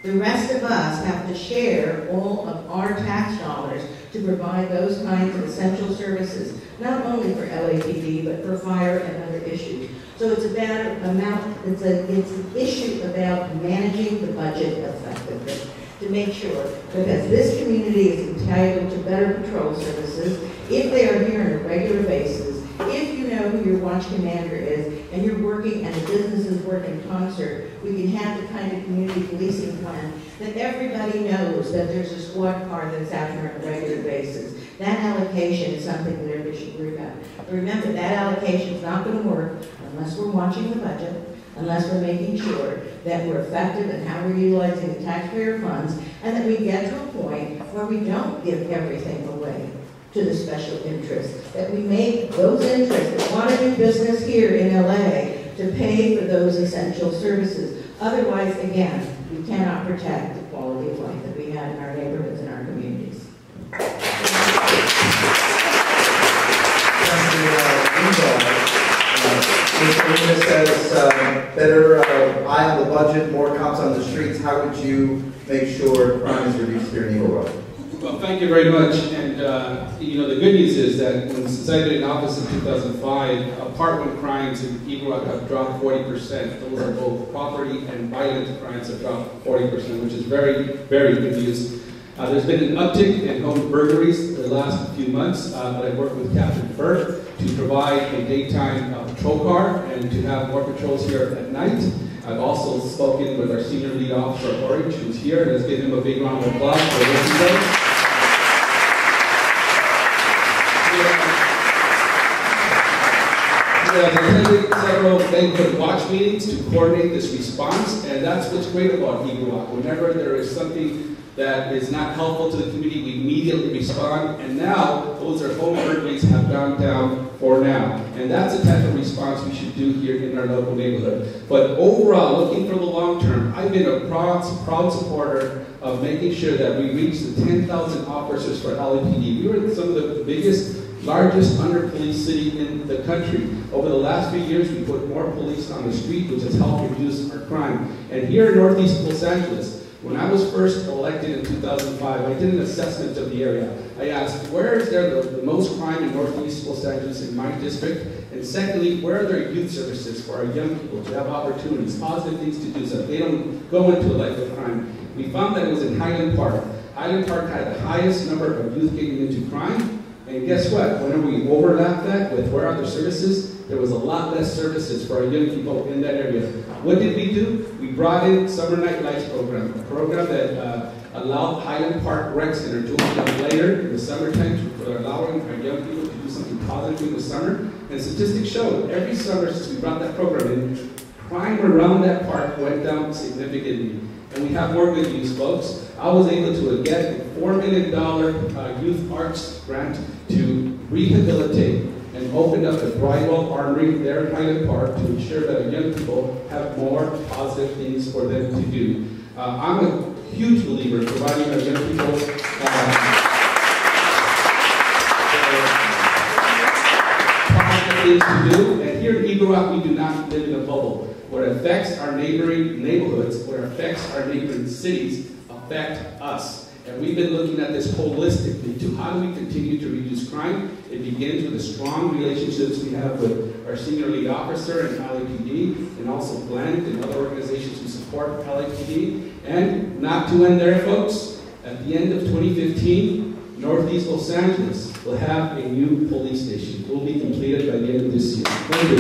The rest of us have to share all of our tax dollars to provide those kinds of essential services, not only for LAPD, but for fire and other issues. So it's about it's an issue about managing the budget effectively to make sure that as this community is entitled to better patrol services, if they are here on a regular basis, if you know who your watch commander is, and you're working and the businesses work in concert, we can have the kind of community policing plan that everybody knows that there's a squad car that's out here on a regular basis. That allocation is something that everybody should worry about. But remember, that allocation is not going to work unless we're watching the budget, unless we're making sure that we're effective in how we're utilizing the taxpayer funds, and that we get to a point where we don't give everything away to the special interests, that we make those interests that want to do business here in LA to pay for those essential services. Otherwise, again, we cannot protect the quality of life that we have in our neighborhoods and our communities. Mr. Luna says, better eye on the budget, more cops on the streets. How would you make sure crime is reduced here in Eagle Rock? Well, thank you very much. And, you know, the good news is that since I've been in office in 2005, apartment crimes in Eagle Rock have dropped 40%. Those are both property and violent crimes have dropped 40%, which is very, very good news. There's been an uptick in home burglaries the last few months, but I've worked with Captain Firth to provide a daytime patrol car and to have more patrols here at night. I've also spoken with our senior lead officer, Orange, who's here, and let's give him a big round of applause for what he does. I've attended several neighborhood watch meetings to coordinate this response, and that's what's great about Eagle Rock. Whenever there is something that is not helpful to the community, we immediately respond, and now those are home burglaries have gone down for now. And that's the type of response we should do here in our local neighborhood. But overall, looking for the long term, I've been a proud supporter of making sure that we reach the 10,000 officers for LAPD. We were some of the biggest, largest under-policed city in the country. Over the last few years, we put more police on the street, which has helped reduce our crime. And here in Northeast Los Angeles, when I was first elected in 2005, I did an assessment of the area. I asked, where is there the most crime in Northeast Los Angeles in my district? And secondly, where are there youth services for our young people to have opportunities, positive things to do so they don't go into a life of crime? We found that it was in Highland Park. Highland Park had the highest number of youth getting into crime. And guess what? Whenever we overlapped that with where other services, there was a lot less services for our young people in that area. What did we do? We brought in Summer Night Lights program, a program that allowed Highland Park Rec Center to open up later in the summertime for allowing our young people to do something positive in the summer. And statistics show every summer since we brought that program in, crime around that park went down significantly. And we have more good news, folks. I was able to get a $4 million youth arts grant to rehabilitate and open up the Bridewell Armory there in Highland Park to ensure that our young people have more positive things for them to do. I'm a huge believer in providing our young people positive things to do. And here in Eagle Rock, we do not live in a bubble. What affects our neighboring neighborhoods, what affects our neighboring cities, affect us. And we've been looking at this holistically to how do we continue to reduce crime. It begins with the strong relationships we have with our senior lead officer and LAPD, and also Blend and other organizations who support LAPD. And not to end there, folks, at the end of 2015, Northeast Los Angeles will have a new police station. It will be completed by the end of this year. Thank you.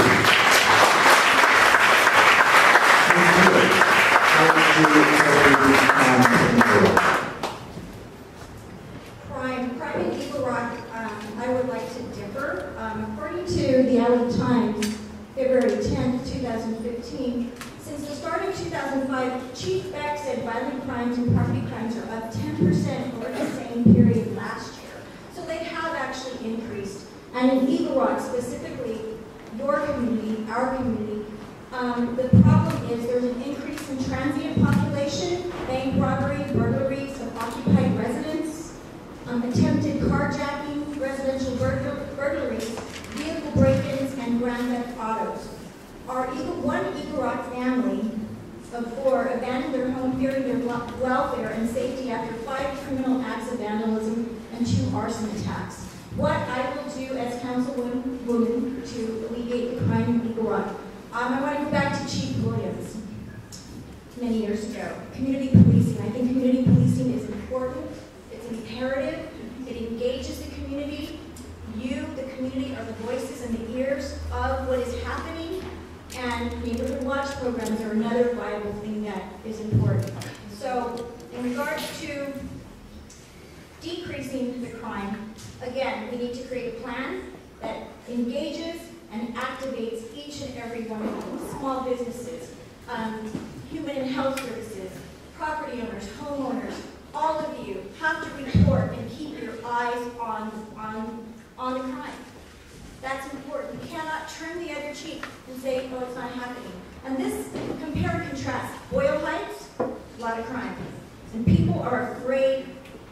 Crime in Eagle Rock, I would like to differ. According to the LA Times, February 10th, 2015, since the start of 2005, Chief Beck said violent crimes and property crimes are up 10% over the same period last year. So they have actually increased. And in Eagle Rock, specifically, your community, our community, the problem is there's an increase in transient population, bank robbery, burglaries of occupied residents, attempted carjacking, residential burglaries, vehicle break-ins, and grand theft autos. Our one Eagle Rock family of 4 abandoned their home fearing their welfare and safety after 5 criminal acts of vandalism and 2 arson attacks. What I will do as councilwoman to alleviate the crime in Eagle Rock. I want to go back to Chief Williams many years ago. Community policing. I think community policing is important. It's imperative. It engages the community. You, the community, are the voices and the ears of what is happening. And neighborhood watch programs are another viable thing that is important. So, in regards to decreasing the crime, again, we need to create a plan that engages and activates each and every one of them. Small businesses, human and health services, property owners, homeowners, all of you have to report and keep your eyes on the crime. That's important. You cannot turn the other cheek and say, oh, it's not happening. And this, compare and contrast. Boyle Heights, a lot of crime. And people are afraid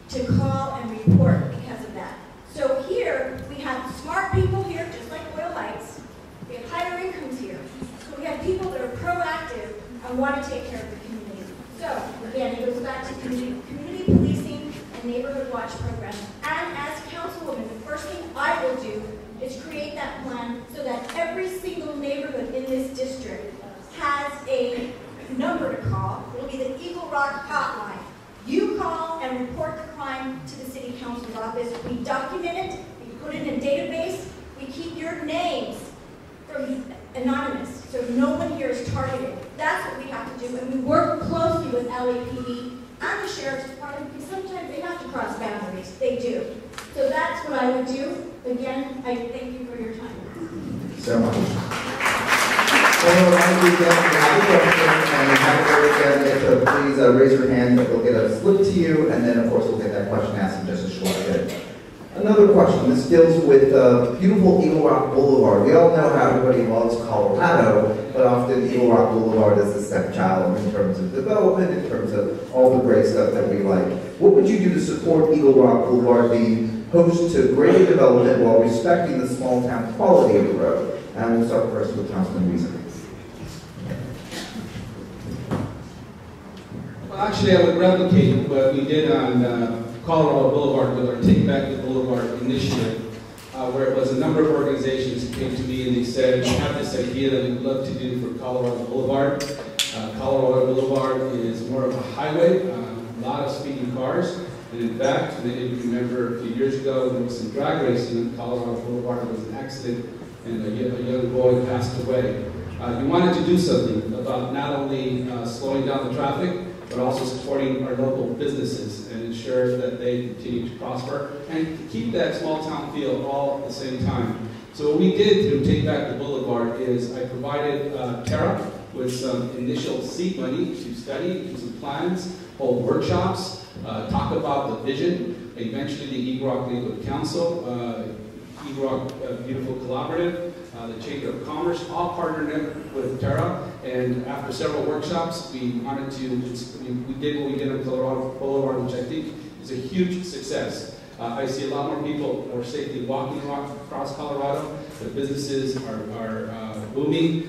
to call and report because of that. So here, we have smart people here, just like Boyle Heights. We have higher incomes here. So we have people that are proactive and want to take care of the community. So, again, it goes back to community policing and neighborhood watch programs. And as councilwoman, the first thing I will do is create that plan so that every single neighborhood in this district has a number to call. It will be the Eagle Rock hotline. You call and report the crime to the city council's office. We document it, we put it in a database, we keep your names from anonymous, so no one here is targeted. That's what we have to do, and we work closely with LAPD and the Sheriff's Department, because sometimes they have to cross boundaries. They do. So that's what I would do. Again, I thank you for your time. So much. Well, thank you again. If you have a question and you have a candidate, please raise your hand. We'll get a slip to you, and then, of course, we'll get that question asked in just a short bit. Another question. This deals with beautiful Eagle Rock Boulevard. We all know how everybody loves Colorado, but often Eagle Rock Boulevard is the stepchild in terms of development, in terms of all the great stuff that we like. What would you do to support Eagle Rock Boulevard being host to greater development while respecting the small town quality of the road? And we'll start first with Councilman Reason. Well, actually, I would replicate what we did on Colorado Boulevard with our Take Back the Boulevard initiative, where it was a number of organizations that came to me and they said, we have this idea that we'd love to do for Colorado Boulevard. Colorado Boulevard is more of a highway, a lot of speeding cars. And in fact, many of you remember a few years ago, there was some drag racing on Colorado Boulevard. There was an accident and a young boy passed away. You wanted to do something about not only slowing down the traffic, but also supporting our local businesses and ensure that they continue to prosper and keep that small town feel all at the same time. So what we did to Take Back the Boulevard is I provided Tara with some initial seed money to study, do some plans, hold workshops, talk about the vision, eventually the Eagle Rock Neighborhood Council, Eagle Rock Beautiful Collaborative, the Chamber of Commerce, all partnered with Tara, and after several workshops, we wanted to, we did what we did on Colorado Boulevard, which I think is a huge success. I see a lot more people more safely walking across Colorado. The businesses are booming.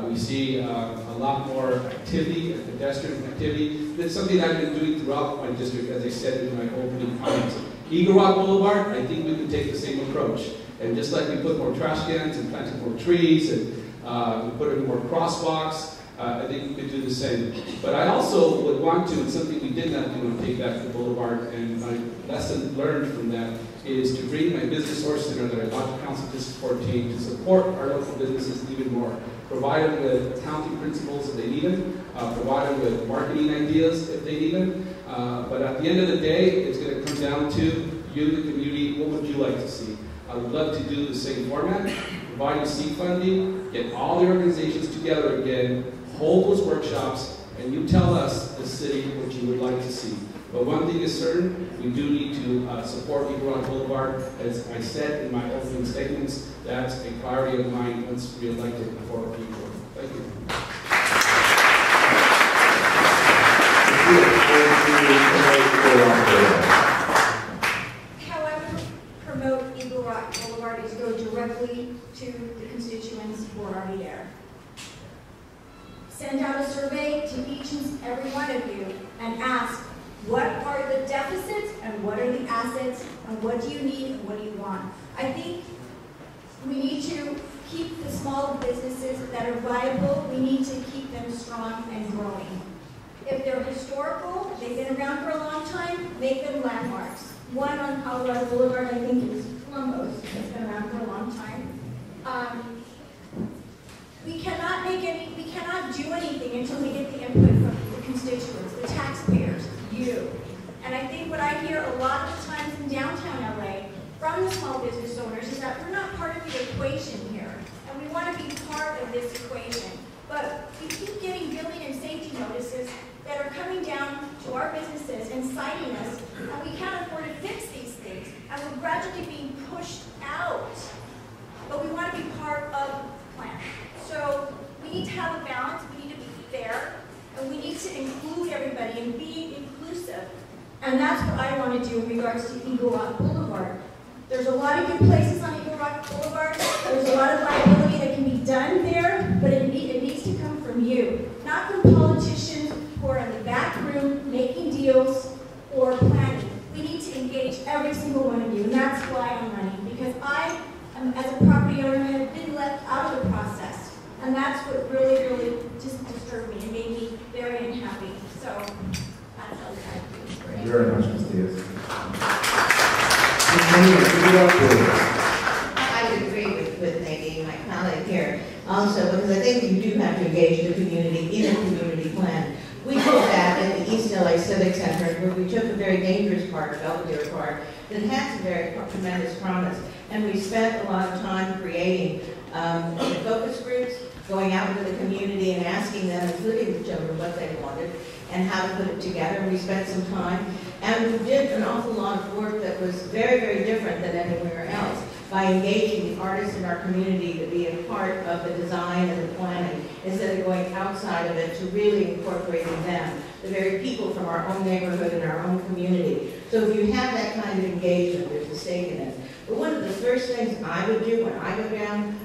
We see a lot more activity, pedestrian activity. It's something I've been doing throughout my district, as I said in my opening comments. Eagle Rock Boulevard, I think we can take the same approach. And just like we put more trash cans and planted more trees and we put in more crosswalks, I think we could do the same. But I also would want to, and something we did not do on Take Back the Boulevard, and my lesson learned from that is to bring my business source center that I bought to Council District 14 to support our local businesses even more. Provide them with accounting principles if they need them, provide them with marketing ideas if they need them. But at the end of the day, it's going to come down to you, the community, what would you like to see? I would love to do the same format, provide you seed funding, get all the organizations together again, hold those workshops, and you tell us, the city, what you would like to see. But one thing is certain, we do need to support Eagle Rock Boulevard. As I said in my opening statements, that's a priority of mine once re-elected for people. Thank you. However, promote Eagle Rock Boulevard is go directly to the constituents who are already there. Send out a survey to each and every one of you and ask, what are the deficits and what are the assets and what do you need and what do you want? I think we need to keep the small businesses that are viable, we need to keep them strong and growing. If they're historical, they've been around for a long time, make them landmarks. One on Colorado Boulevard, I think, is Columbus. It's been around for a long time. We cannot do anything until we get the input from the constituents, the taxpayers, you. And I think what I hear a lot of the times in downtown LA from the small business owners is that we're not part of the equation here. And we want to be part of this equation. But we keep getting building and safety notices that are coming down to our businesses and citing us, and we can't afford to fix these things. And we're gradually being pushed out. But we want to be part of the plan. So we need to have a balance, we need to be fair, and we need to include everybody and be inclusive. And that's what I want to do in regards to Eagle Rock Boulevard. There's a lot of good places on Eagle Rock Boulevard. There's a lot of liability that can be done there, but it needs to come from you, not from politicians who are in the back room making deals or planning. We need to engage every single one of you, and that's why I'm running, because I, as a property owner, have been left out of the process. And that's what really, really just disturbed me and made me very unhappy. So that's all I do. Thank you very much, Ms. Diaz. I would agree with Nadine, my colleague here, also, because I think you do have to engage the community in a community plan. We did that in the East LA Civic Center, where we took a very dangerous park, Belvedere Park, that had some very tremendous promise. And we spent a lot of time creating focus groups, going out into the community and asking them, including the children, what they wanted and how to put it together. We spent some time, and we did an awful lot of work that was very, very different than anywhere else by engaging the artists in our community to be a part of the design and the planning, instead of going outside of it to really incorporating them, the very people from our own neighborhood and our own community. So if you have that kind of engagement, there's a stake in it. But one of the first things I would do when I go down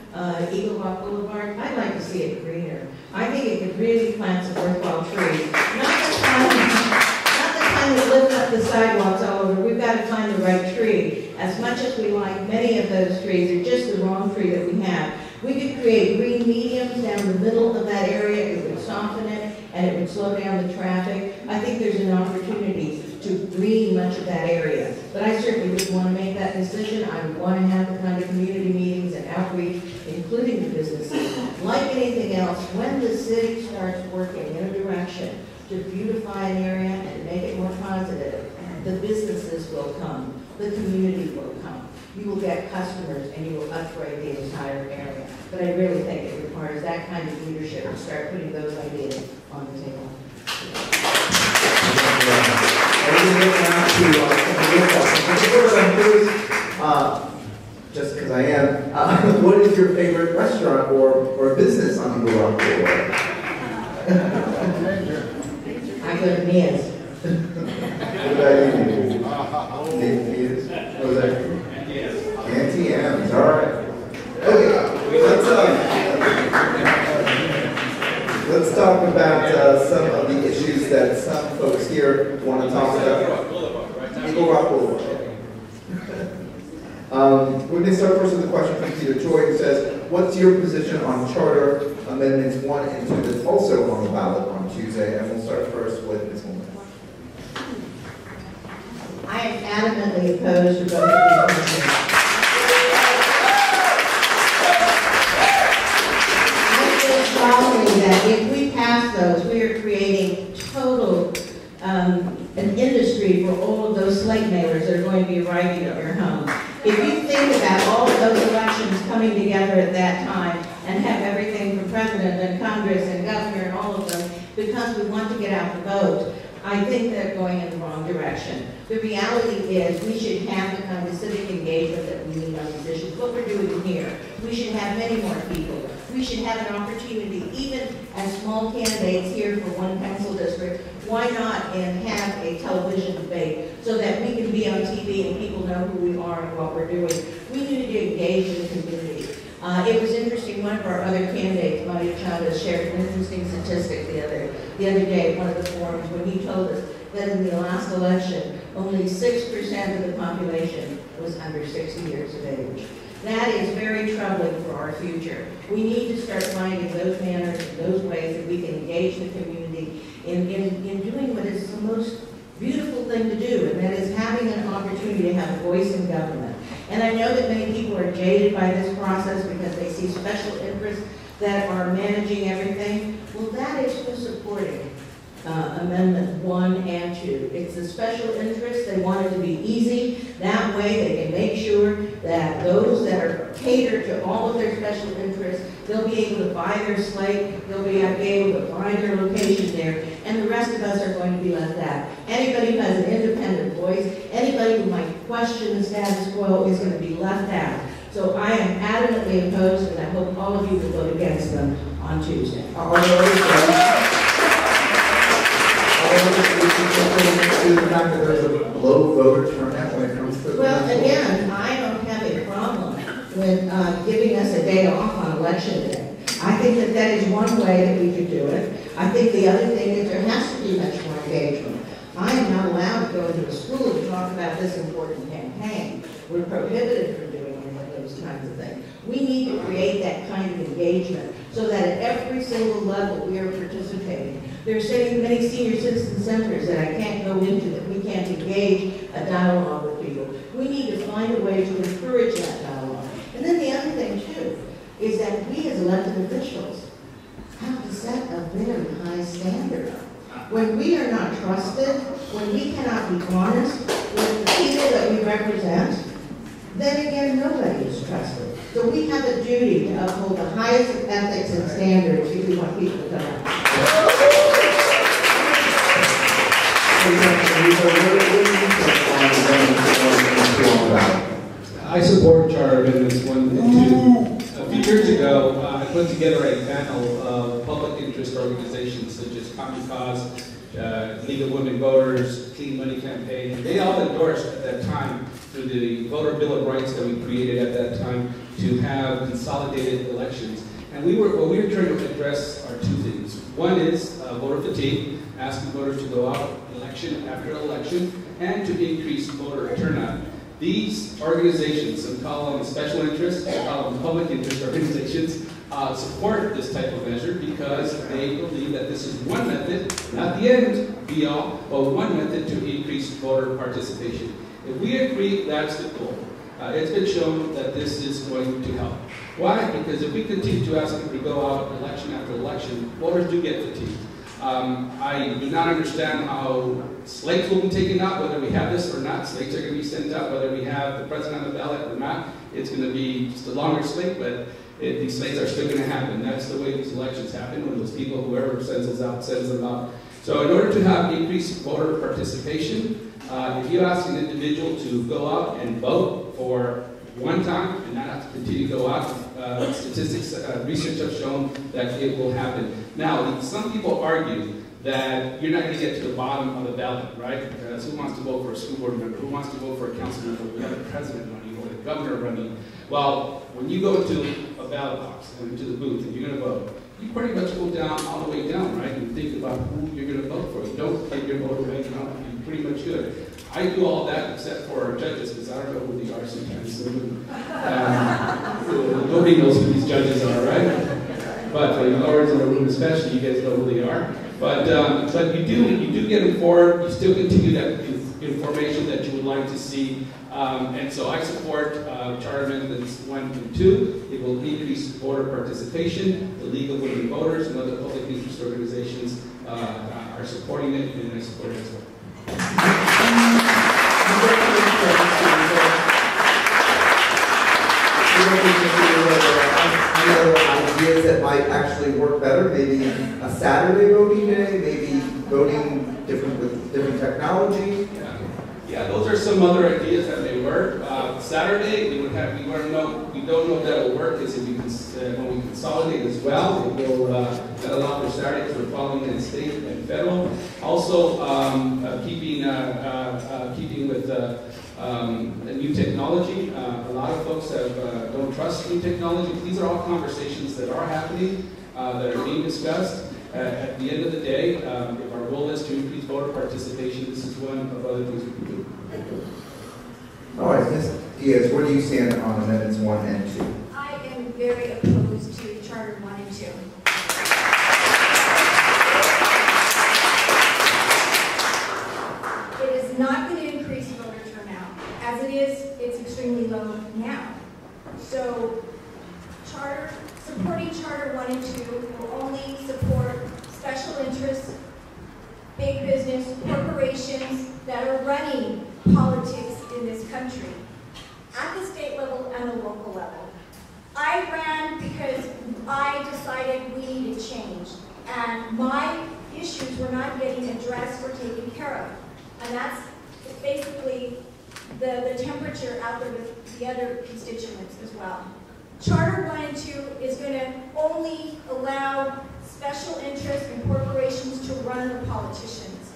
Eagle Rock Boulevard, I'd like to see it greener. I think it could really plant some worthwhile trees. Not the kind that lift up the sidewalks all over. We've got to find the right tree. As much as we like many of those trees, they're just the wrong tree that we have. We could create green mediums down the middle of that area. It would soften it, and it would slow down the traffic. I think there's an opportunity to green much of that area. But I certainly wouldn't want to make that decision. I would want to have the kind of community meetings and outreach, including the businesses. Like anything else, when the city starts working in a direction to beautify an area and to make it more positive, the businesses will come, the community will come. You will get customers and you will upgrade the entire area. But I really think it requires that kind of leadership to start putting those ideas on the table. Just because I am, what is your favorite restaurant or business on Eagle Rock Boulevard? I go to Mia's. What about you? Mia's? What was that? Auntie M's, all right. Okay, let's talk about some of the issues that some folks here want to talk about. Eagle Rock Boulevard. We're going to start first with a question from Peter Joy, who says, what's your position on charter Amendments 1 and 2 that's also on the ballot on Tuesday, and we'll start first with Ms. Woolman. I am adamantly opposed to both of these motions. I feel strongly that if we pass those, we are creating total an industry for all of those slate mailers that are going to be arriving at your home. If you think about all of those elections coming together at that time and have everything for president and Congress and governor and all of them, because we want to get out the vote, I think they're going in the wrong direction. The reality is we should have the kind of civic engagement that we need on these issues. What we're doing here, we should have many more people. We should have an opportunity, even as small candidates here for one pencil district, why not and have a television debate so that we can be on TV and people know who we are and what we're doing. We need to engage in the community. It was interesting, one of our other candidates, Mario Chavez, shared an interesting statistic the other day at one of the forums when he told us that in the last election, only 6% of the population was under 60 years of age. That is very troubling for our future. We need to start finding those manners and those ways that we can engage the community in doing what is the most beautiful thing to do, and that is having an opportunity to have a voice in government. And I know that many people are jaded by this process because they see special interests that are managing everything. Well, that is who's supporting Amendment 1 and 2. It's the special interests. They want it to be easy. That way they can make sure that those that are catered to all of their special interests, they'll be able to buy their slate, they'll be able to find their location there, and the rest of us are going to be left out. Anybody who has an independent voice, anybody who might question the status quo is going to be left out. So I am adamantly opposed, and I hope all of you will vote against them on Tuesday. The fact that there's a low voter turnout when it comes to... Well, again, I don't have a problem with giving us a day off on election day. I think that that is one way that we could do it. I think the other thing is there has to be much more engagement. I am not allowed to go into a school to talk about this important campaign. We're prohibited from doing any of those kinds of things. We need to create that kind of engagement so that at every single level we are participating. There are many senior citizen centers that I can't go into that we can't engage a dialogue with people. We need to find a way to encourage that dialogue. And then the other thing, too, is that we as elected officials have to set a very high standard. When we are not trusted, when we cannot be honest with the people that we represent, then again, nobody is trusted. So we have a duty to uphold the highest of ethics and standards if we want people to come out. I support Charter Amendments 1 and 2. A few years ago, I put together a panel of public interest organizations such as Common Cause, League of Women Voters, Clean Money Campaign. They all endorsed at that time, through the Voter Bill of Rights that we created at that time, to have consolidated elections. And what we were trying to address are two things. One is voter fatigue, asking voters to go out election after election, and to increase voter turnout. These organizations, some call them special interests, some call them public interest organizations, support this type of measure because they believe that this is one method, not the end be all, but one method to increase voter participation. If we agree that's the goal, it's been shown that this is going to help. Why? Because if we continue to ask people to go out election after election, voters do get fatigued. I do not understand how slates will be taken out, whether we have this or not. Slates are going to be sent out, whether we have the president on the ballot or not. It's going to be just a longer slate, but these slates are still going to happen. That's the way these elections happen, when those people, whoever sends them out. So in order to have increased voter participation, if you ask an individual to go out and vote for one time and not have to continue to go out, statistics, research have shown that it will happen. Now, some people argue that you're not going to get to the bottom of the ballot, right? Because who wants to vote for a school board member? Who wants to vote for a council member? We have the president running or the governor running. Well, when you go to a ballot box and to the booth and you're going to vote, you pretty much go down all the way down, right? And think about who you're going to vote for. You don't take your vote away. You're pretty much good. I do all that except for judges because I don't know who they are sometimes. Nobody knows who these judges are, right? But for the lords in the room especially, you guys know who they are. But you do get informed. You still continue that information that you would like to see. And so I support Charter Amendments 1 and 2. It will increase voter participation. The League of Women Voters and other public interest organizations are supporting it, and I support it as well. Ideas that might actually work better, maybe a Saturday voting day, maybe voting with different technology. Yeah, those are some other ideas that may work. Saturday, we don't know if that will work. Is when we consolidate as well, it will that allow for Saturday because we're following in state and federal. Also, keeping with new technology. A lot of folks don't trust new technology. These are all conversations that are happening, that are being discussed. At the end of the day, if our goal is to increase voter participation, this is one of other things we can do. All right, Ms. Diaz, where do you stand on Amendments 1 and 2? I am very opposed to Charter 1 and 2. It is not going to increase voter turnout. As it is, it's extremely low now. So supporting Charter 1 and 2 will only support special interests, big business, corporations that are running politics in this country at the state level and the local level. I ran because I decided we needed change, and my issues were not getting addressed or taken care of. And that's basically the temperature out there with the other constituents as well. Charter 1 and 2 is going to only allow special interests and corporations to run the politicians.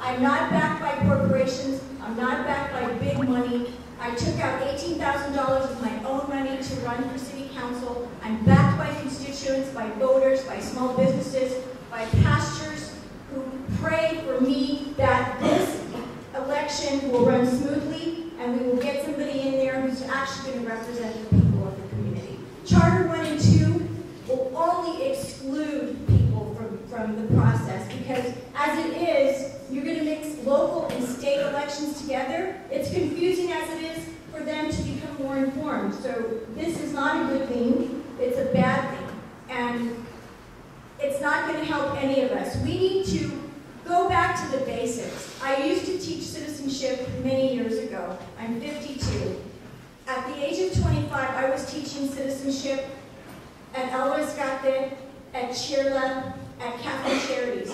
I'm not backed by corporations. I'm not backed by big money. I took out $18,000 of my own money to run for city council. I'm backed by constituents, by voters, by small businesses, by pastors who pray for me that this election will run smoothly and we will get somebody in there who's actually going to represent the people of the community. Charter 1 and 2 will only exclude people from the process because as it is, you're going to mix local and state elections together. It's confusing as it is for them to become more informed. So this is not a good thing. It's a bad thing. And it's not going to help any of us. We need to go back to the basics. I used to teach citizenship many years ago. I'm 52. At the age of 25, I was teaching citizenship at El Rescate, at Chirla, at Catholic Charities.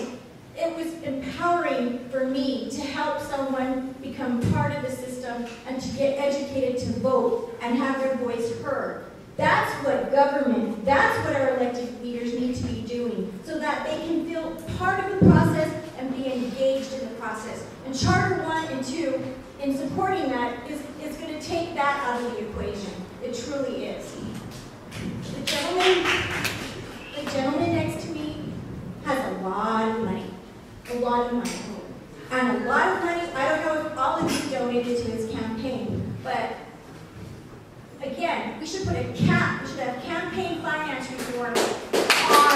It was empowering for me to help someone become part of the system and to get educated to vote and have their voice heard. That's what government, that's what our elected leaders need to be doing so that they can feel part of the process and be engaged in the process. And Charter 1 and 2, in supporting that, is going to take that out of the equation. It truly is. The gentleman next to me has a lot of money. A lot of money. And a lot of money, I don't know if all of you donated to his campaign, but again, we should put a cap, we should have campaign finance reform on.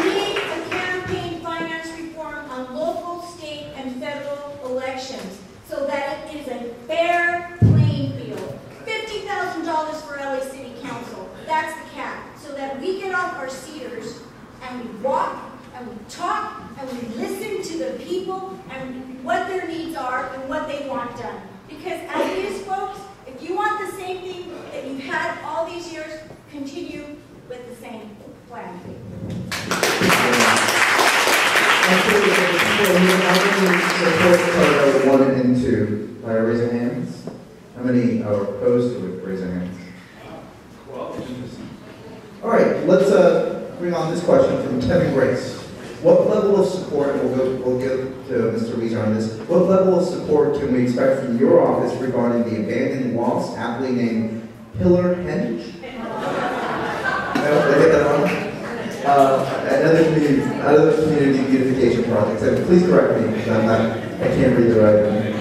We need a campaign finance reform on local, state, and federal elections so that it is a fair playing field. $50,000 for LA City Council, that's the cap. So that we get off our cedars and we walk and we talk and we listen to the people and what their needs are and what they want done. Because as it is, folks, if you want the same thing that you've had all these years, continue with the same plan. Support 1 and 2 by raising hands. How many are opposed to it? Raising hands. All right, let's bring on this question from Kevin Grace. What level of support, we'll give to Mr. Weezer on this, what level of support can we expect from your office regarding the abandoned lost, aptly named Pillar Henge? Did I get that wrong? Other community beautification projects. And please correct me, because I can't read the right name.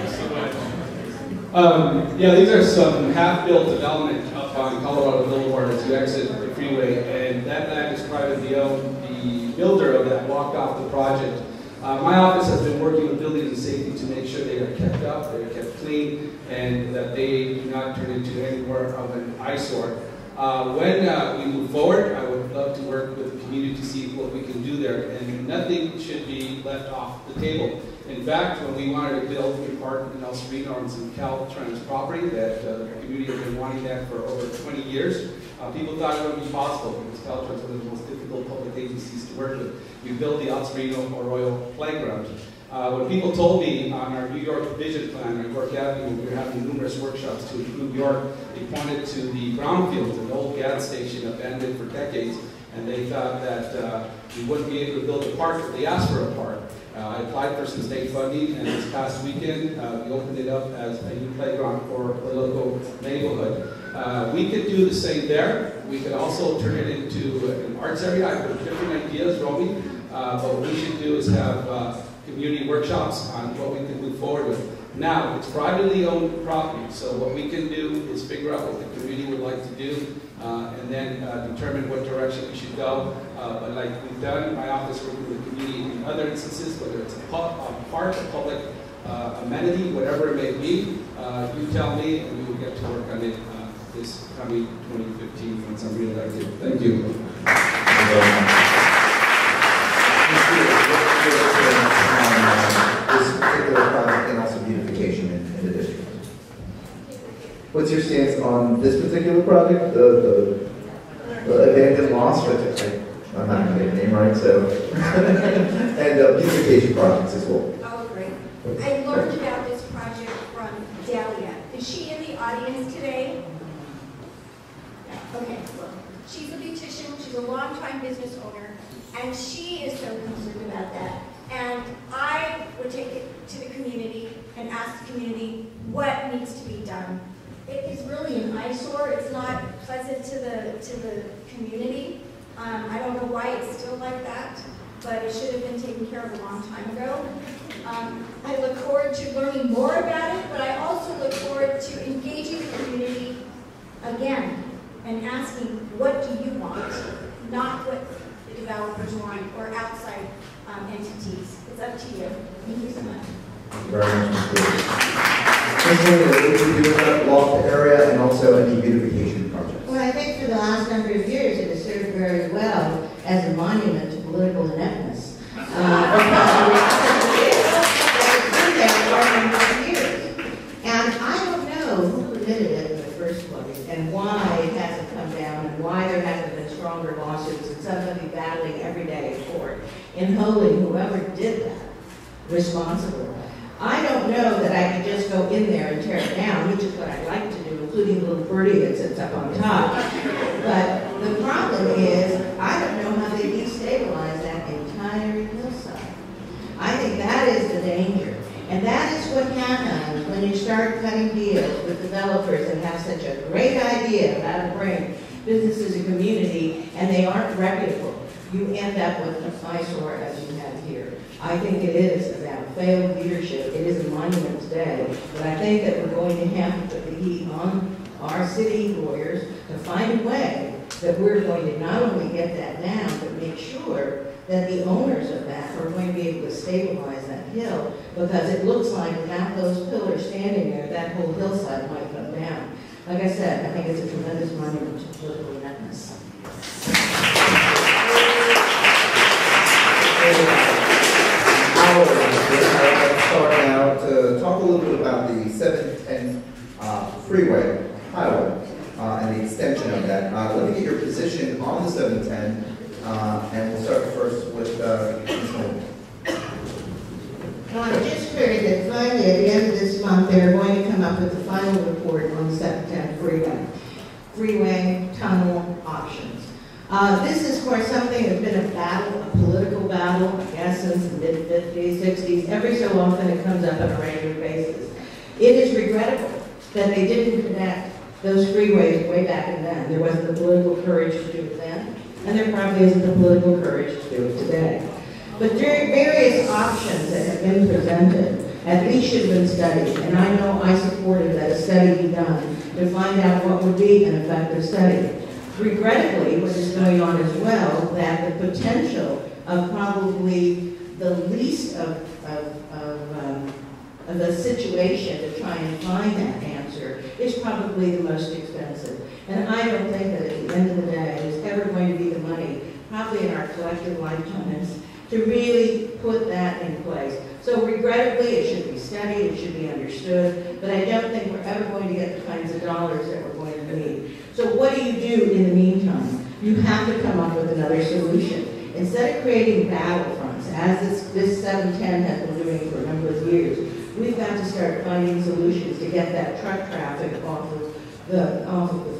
Yeah, these are some half-built development up on Colorado Boulevard as you exit the freeway, and that land is privately owned. The builder of that walked off the project. My office has been working with building and safety to make sure they are kept up, they are kept clean, and that they do not turn into any more of an eyesore. When we move forward, I would love to work with the community to see what we can do there, and nothing should be left off the table. In fact, when we wanted to build a park in El Sereno on some Caltrans property, that the community has been wanting that for over 20 years, people thought it wouldn't be possible because Caltrans is one of the most difficult public agencies to work with. We built the El Sereno Arroyo Playground. When people told me on our New York vision plan, our York Avenue, we were having numerous workshops to improve York, they pointed to the brownfields, an old gas station abandoned for decades, and they thought that we wouldn't be able to build a park, but they asked for a park. I applied for some state funding, and this past weekend, we opened it up as a new playground for the local neighborhood. We could do the same there. We could also turn it into an arts area. I've heard different ideas, Romy, but what we should do is have community workshops on what we can move forward with. Now, it's privately owned property, so what we can do is figure out what the community would like to do, and then determine what direction we should go. But like we've done, my office working with the community in other instances, whether it's a park, a public amenity, whatever it may be, you tell me, and we will get to work on it this coming 2015 once I'm re-elected. Thank you. This particular project and also beautification in the district. What's your stance on this particular project, the abandoned lost, which I'm not going to get the name right, so, and beautification projects as well? Oh, great. I learned about this project from Delia. Is she in the audience today? Okay, well, she's a beautician, she's a longtime business owner, and she is so concerned about that. And I would take it to the community and ask the community what needs to be done. It is really an eyesore. It's not pleasant to the community. I don't know why it's still like that, but it should have been taken care of a long time ago. I look forward to learning more about it, but I also look forward to engaging the community again and asking, what do you want? Not what the developers want or outside entities. It's up to you. Thank you so much. Thank you very much, Ms. Lee. What would you do with that loft area and also any beautification projects? Well, I think for the last number of years, it has served very well as a monument to political ineptness. And I don't know who permitted it in the first place and why it hasn't come down and why there hasn't been stronger lawsuits and somebody battling every day in court in holding whoever did that responsible. I don't know that I could just go in there and tear it down, which is what I'd like to do, including the little birdie that sits up on top. But the problem is, I don't know how they destabilize that entire hillside. I think that is the danger. And that is what happens when you start cutting deals with developers that have such a great idea of how to bring businesses and community, and they aren't reputable. You end up with an eyesore as you have here. I think it is about failed leadership. It is a monument today, but I think that we're going to have to put the heat on our city lawyers to find a way that we're going to not only get that down, but make sure that the owners of that are going to be able to stabilize that hill, because it looks like without those pillars standing there, that whole hillside might come down. Like I said, I think it's a tremendous monument to political ineptness. I'd start now to talk a little bit about the 710 freeway highway and the extension of that. Let me get your position on the 710, and we'll start first with Ms. Moore. Well, I just heard that finally, at the end of this month, they're going to come up with the final report on the 710 freeway tunnel options. This is, of course, something that's been a battle, a political battle, I guess, since the mid-50s, 60s. Every so often it comes up on a regular basis. It is regrettable that they didn't connect those freeways way back then. There wasn't the political courage to do it then, and there probably isn't the political courage to do it today. But during various options that have been presented, at least should have been studied. And I know I supported that a study be done to find out what would be an effective study. Regrettably, what is going on as well, that the potential of probably the least of the situation to try and find that answer is probably the most expensive. And I don't think that at the end of the day, there's ever going to be the money, probably in our collective lifetimes, to really put that in place. So regrettably, it should be studied, it should be understood, but I don't think we're ever going to get the kinds of dollars that we're going to need. So what do you do in the meantime? You have to come up with another solution. Instead of creating battlefronts, as this 710 has been doing for a number of years, we've got to start finding solutions to get that truck traffic off of the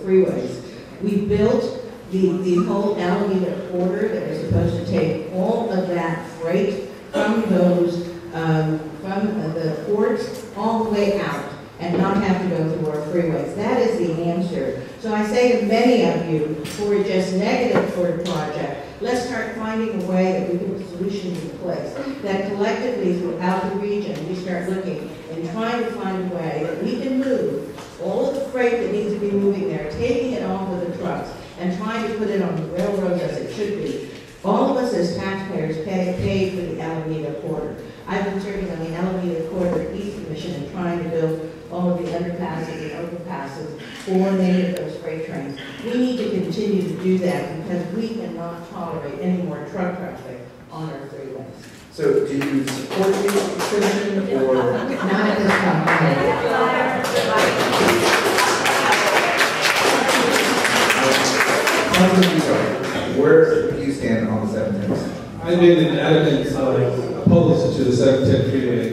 freeways. We built the whole Alameda corridor that was supposed to take all of that freight from those from the ports all the way out and not have to go through our freeways. That is the answer. So I say to many of you who are just negative for the project, let's start finding a way that we can put solutions in place, that collectively throughout the region we start looking and trying to find a way that we can move all of the freight that needs to be moving there, taking it off of the trucks and trying to put it on the railroads as it should be. All of us as taxpayers paid for the Alameda corridor. I've been serving on the Alameda Corridor East Commission and trying to build all of the underpasses and overpasses for many of those freight trains. We need to continue to do that because we cannot tolerate any more truck traffic on our freeways. So do you support the extension or? Not at this time. Where do you stand on the 710? I've been in adamant opposed to the 710 freeway.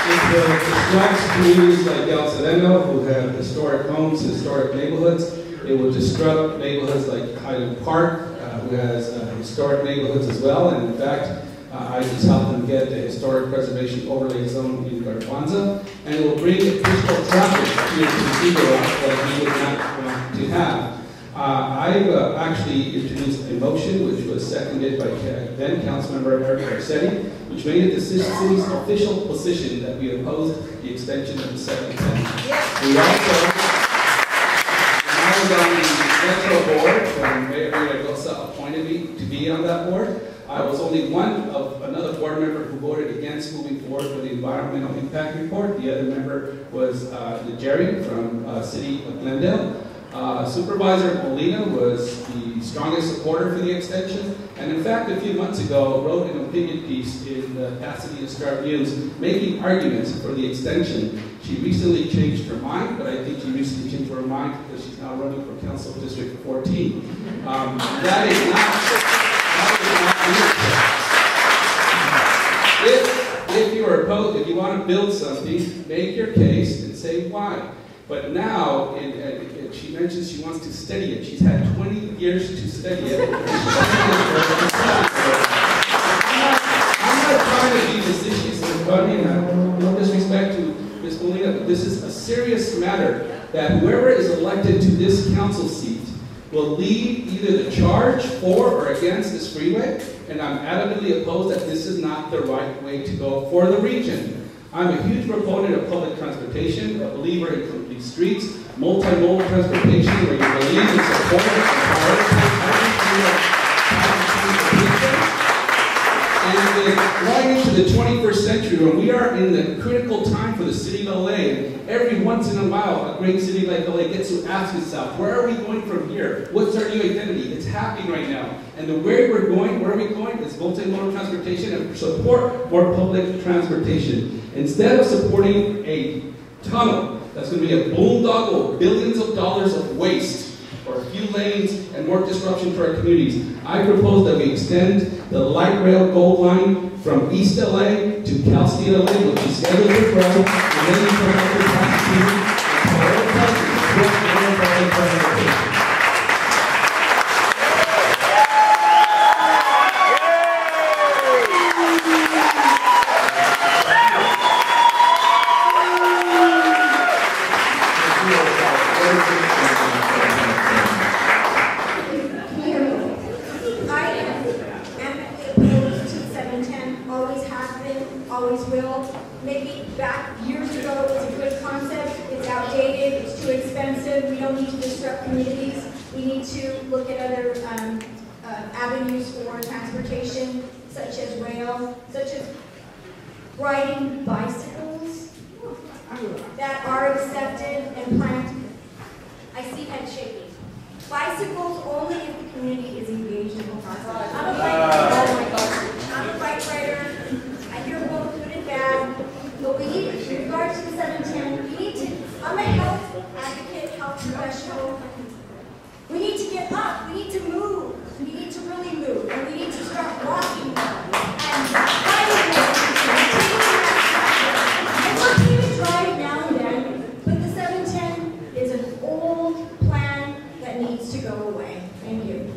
It will disrupt communities like El Sereno, who have historic homes, historic neighborhoods. It will disrupt neighborhoods like Highland Park, who has historic neighborhoods as well. And in fact, I just helped them get the historic preservation overlay zone in Garbanza, and it will bring additional traffic to Montego that we would not want to have. I've actually introduced a motion which was seconded by then Councilmember Eric Garcetti, which made it the city's official position that we opposed the extension of the 710. We also, when I was on the Metro board, when Mayor Aragosa appointed me to be on that board, I was only one of another board member who voted against moving forward with the environmental impact report. The other member was Jerry from City of Glendale. Supervisor Molina was the strongest supporter for the extension, and in fact, a few months ago, wrote an opinion piece in the Pasadena Star News making arguments for the extension. She recently changed her mind, but I think she recently changed her mind because she's now running for Council District 14. That is not if you are opposed, if you want to build something, make your case and say why. But now, she mentions she wants to study it. She's had 20 years to study it. I'm not trying to be facetious and funny, and no disrespect to Ms. Molina, but this is a serious matter that whoever is elected to this council seat will lead either the charge for or against this freeway, and I'm adamantly opposed that this is not the right way to go for the region. I'm a huge proponent of public transportation, a believer in complete streets, multimodal transportation where you believe in support and prioritize and right into the 21st century when we are in the critical time for the city of LA, and every once in a while a great city like LA gets to ask itself, where are we going from here? What's our new identity? It's happening right now. And the way we're going, where are we going? Is multimodal transportation and support more public transportation. Instead of supporting a tunnel that's going to be a boondoggle of billions of dollars of waste for a few lanes and more disruption to our communities, I propose that we extend the light rail gold line from East LA to Cal State LA, which is scheduled to grow, and then you provide the prosecuting and prioritize transportation. to look at other avenues for transportation, such as rail, such as riding bicycles that are accepted and planned. I see head shaking. Bicycles only if the community is engaged in the process. I'm a bike rider. Oh my gosh. I'm a bike rider. I hear both good and bad. But we need, in regards to the 710, we need to, I'm a health advocate, health professional. We need to get up. We need to move. We need to really move. And we need to start walking more and riding more. It's okay to drive now and then, but the 710 is an old plan that needs to go away. Thank you.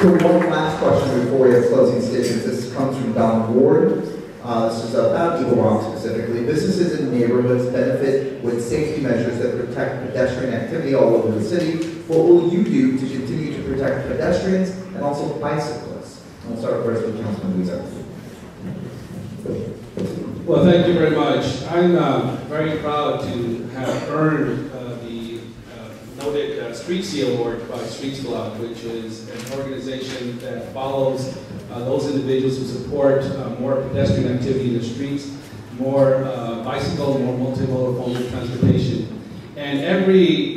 For one last question before we have closing statements, this comes from Don Ward. This is about Eagle Rock specifically. Businesses in neighborhoods benefit with safety measures that protect pedestrian activity all over the city. What will you do to continue to protect pedestrians and also bicyclists? And we'll start first with Councilman Weezer. Well, thank you very much. I'm very proud to have earned the noted Street Seal Award by Streets Club, which is an organization that follows those individuals who support more pedestrian activity in the streets, more bicycle, more multimodal forms of transportation. And every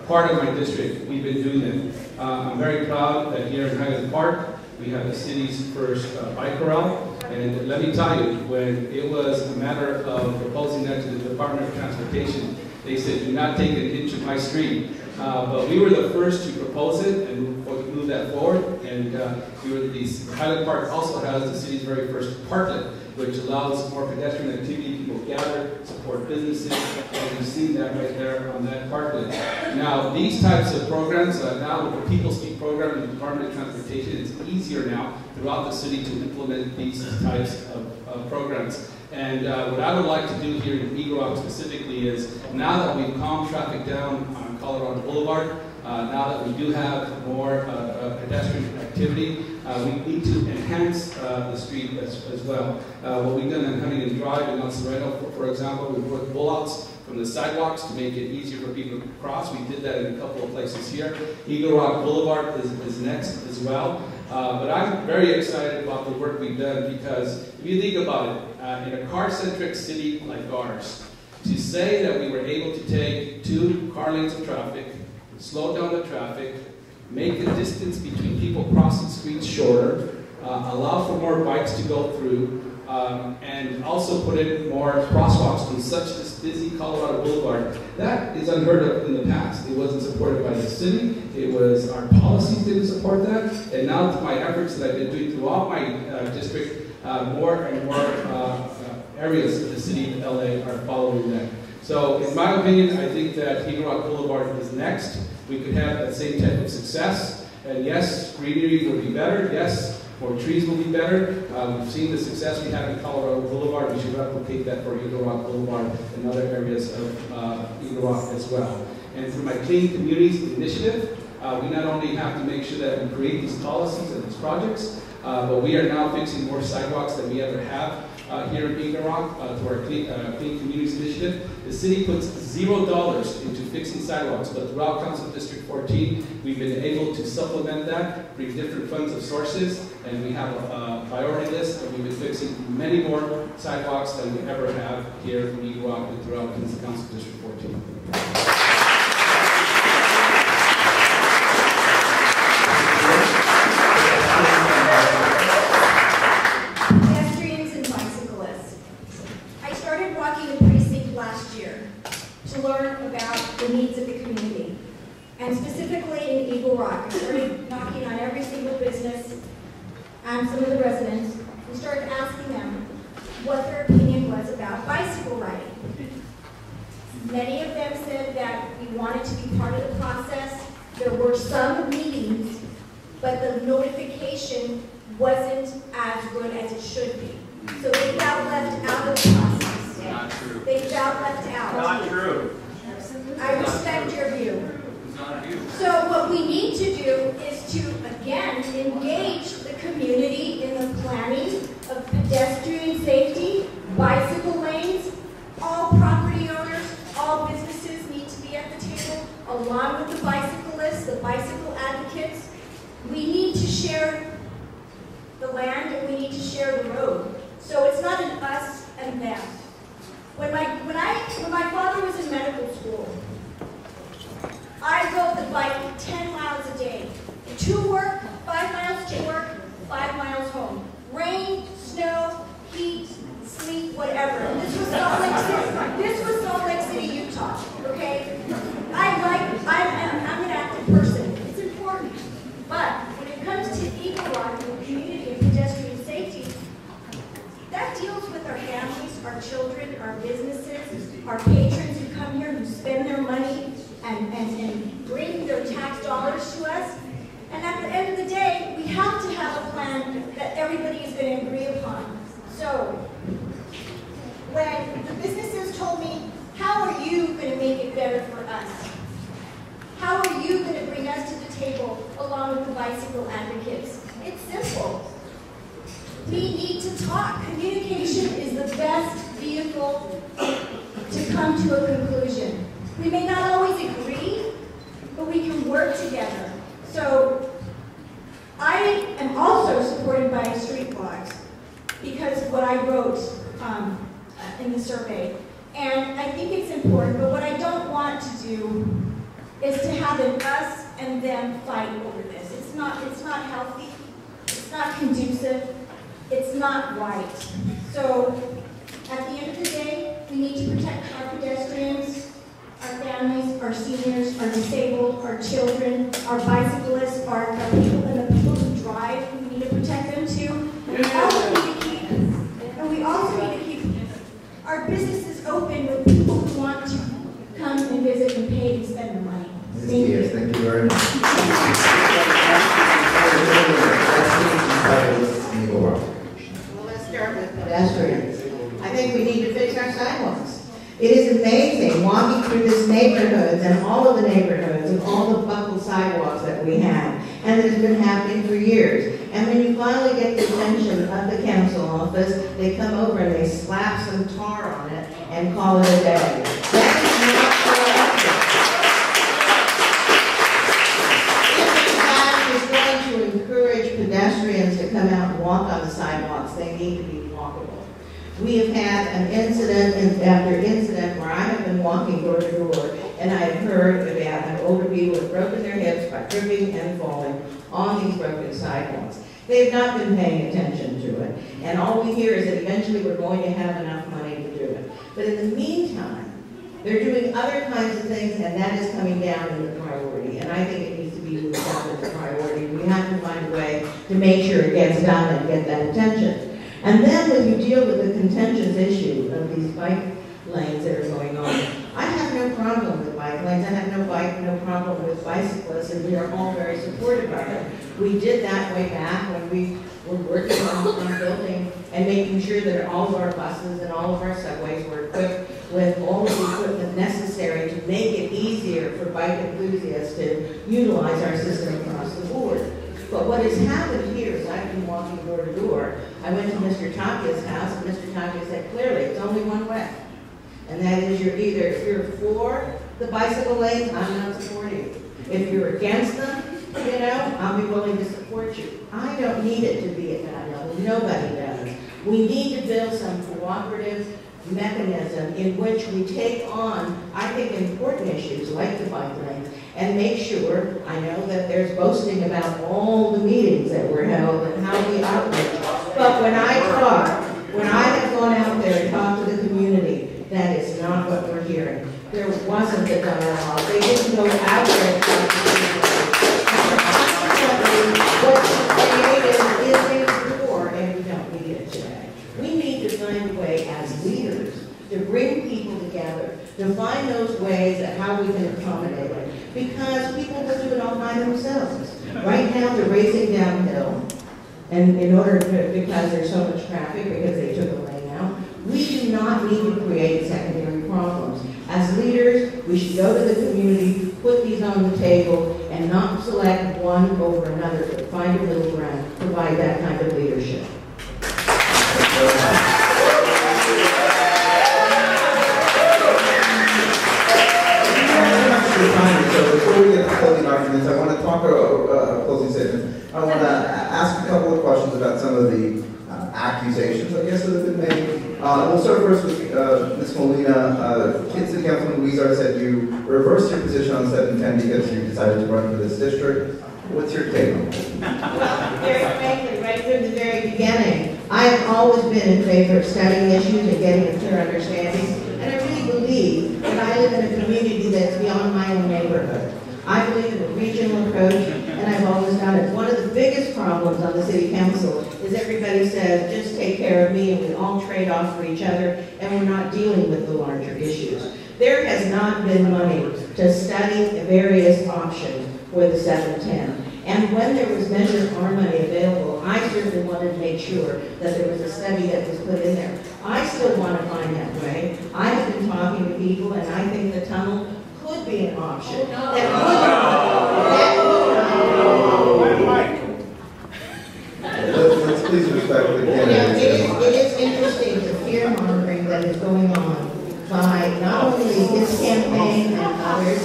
part of my district, we've been doing it. I'm very proud that here in Highland Park, we have the city's first bike corral. And let me tell you, when it was a matter of proposing that to the Department of Transportation, they said, do not take an inch of my street. But we were the first to propose it and move that forward. And Highland Park also has the city's very first parklet, which allows more pedestrian activity. People gather, support businesses, and we've seen that right there on that parklet. Now, these types of programs, now with the People Speak program in the Department of Transportation, it's easier now throughout the city to implement these types of programs. And what I would like to do here in Eagle Rock specifically is, now that we've calmed traffic down on Colorado Boulevard, now that we do have more pedestrian activity, we need to enhance the street as well. What we've done in Huntington Drive and on Sorrento, for example, we put bullouts from the sidewalks to make it easier for people to cross. We did that in a couple of places here. Eagle Rock Boulevard is next as well. But I'm very excited about the work we've done, because if you think about it, in a car-centric city like ours, to say that we were able to take 2 car lanes of traffic, slow down the traffic, make the distance between people crossing streets shorter, allow for more bikes to go through, and also put in more crosswalks on such this busy Colorado Boulevard. That is unheard of in the past. It wasn't supported by the city. It was our policies didn't support that. And now through my efforts that I've been doing throughout my district, more and more areas of the city of LA are following that. So in my opinion, I think that Eagle Rock Boulevard is next. We could have that same type of success. And yes, greenery will be better. Yes, more trees will be better. We've seen the success we have in Colorado Boulevard. We should replicate that for Eagle Rock Boulevard and other areas of Eagle Rock as well. And through my Clean Communities initiative, we not only have to make sure that we create these policies and these projects, but we are now fixing more sidewalks than we ever have here in Eagle Rock through our Clean Communities initiative. The city puts $0 into fixing sidewalks, but throughout Council District 14, we've been able to supplement that, bring different funds of sources, and we have a priority list, and we've been fixing many more sidewalks than we ever have here in Eagle Rock and throughout Council District 14. Learn about the needs of the community. And specifically in Eagle Rock, I started knocking on every single business and some of the residents. We started asking them what their opinion was about bicycle riding. Many of them said that we wanted to be part of the process. There were some meetings, but the notification wasn't as good as it should be. So they felt left out of the process. Not true. They felt left out. Not true. I respect your view. It's not you. So what we need to do is to, again, engage the community in the planning of pedestrian safety, bicycle lanes. All property owners, all businesses need to be along with the bicyclists, the bicycle advocates, we need to share the land and we need to share the road. So it's not an us and them. When my father was in medical school, I rode the bike 10 miles a day. To work, 5 miles to work, 5 miles home. Rain, snow, heat, sleet, whatever. And this was Salt Lake City. This was Salt Lake City, Utah. Okay? I'm an active person. It's important. But when it comes to equalizing the community and pedestrian safety, that deals with our families, our children, our businesses, our patrons who come here, who spend their money and bring their tax dollars to us. And at the end of the day, we have to have a plan that everybody is going to agree upon. So, when the businesses told me, how are you going to make it better for us? How are you going to bring us to the table along with the bicycle advocates? It's simple. We need to talk. Communication is the best vehicle to come to a conclusion. We may not always agree, but we can work together. So I am also supported by street blogs because of what I wrote in the survey. And I think it's important, but what I don't want to do is to have an us and them fight over this. It's not healthy, it's not conducive, it's not right. So at the end of the day, we need to protect our pedestrians, our families, our seniors, our disabled, our children, our bicyclists, our people, and the people who drive. We need to protect them too. And we also need to keep our businesses open with people who want to come and visit and pay and spend their money. Thank you very much. Well, let's start with pedestrians. I think we need to fix our sidewalks. It is amazing walking through this neighborhoods and all of the neighborhoods and all the buckled sidewalks that we have, and that has been happening for years. And when you finally get the attention of the council office, they come over and they slap some tar on it and call it a day. That is not correct. If the town is going to encourage pedestrians to come out and walk on the sidewalks, they need to be walkable. We have had an incident after incident where I have been walking door to door, and I have heard about older people who have broken their hips by tripping and falling on these broken sidewalks. They have not been paying attention to it, and all we hear is that eventually we're going to have enough money to do it. But in the meantime, they're doing other kinds of things, and that is coming down in the priority, and I think it needs to be moved down in the priority. We have to find a way to make sure it gets done and get that attention. And then when you deal with the contentious issue of these bike lanes that are going on, I have no problem with bike lanes. I have no problem with bicyclists, and we are all very supportive of it. We did that way back when we were working on building and making sure that all of our buses and all of our subways were equipped with all of the equipment necessary to make it easier for bike enthusiasts to utilize our system across the board. But what has happened here is I've been walking door to door. I went to Mr. Tapia's house, and Mr. Tapia said clearly it's only one way. And that is if you're for the bicycle lanes, I'm not supporting you. If you're against them, I'll be willing to support you. I don't need it to be at that level. Nobody does. We need to build some cooperative mechanism in which we take on, I think, important issues like the bike lanes and make sure, I know that there's boasting about all the meetings that were held and how we outreach. But when I have gone out there and talked to the community, that is not what we're hearing. There wasn't the dialogue. They didn't go out there and talk to the community. What's created is a war, and we don't need it today. We need to find a way as leaders to bring people together, to find those ways of how we can accommodate it. Because people will do it all by themselves. Right now, they're racing downhill, and because there's so much traffic, because they took a lane out. We do not need to create secondary problems. As leaders, we should go to the community, put these on the table, and not select one over another, but find a middle ground, provide that kind of leadership. your time. So before we get to closing arguments, I want to talk about closing statements. I want to ask a couple of questions about some of the accusations, I guess, that have been made. We'll start first with Ms. Molina. City Councilman Huizar said you reversed your position on 710 because you decided to run for this district. What's your take on that? Well, very frankly, right from the very beginning, I have always been in favor of studying issues and getting a clear understanding. And I really believe that I live in a community that's beyond my own neighborhood. I believe in a regional approach, and I've always done it. One of the biggest problems on the city council is everybody says, just take care of me, and we all trade off for each other, and we're not dealing with the larger issues. There has not been money to study the various options for the 710. And when there was Measure R money available, I certainly wanted to make sure that there was a study that was put in there. I still want to find that way. I have been talking to people, and I think the tunnel could be an option. Let's please respect the candidates. It is interesting the fear mongering that is going on by not only his campaign and others,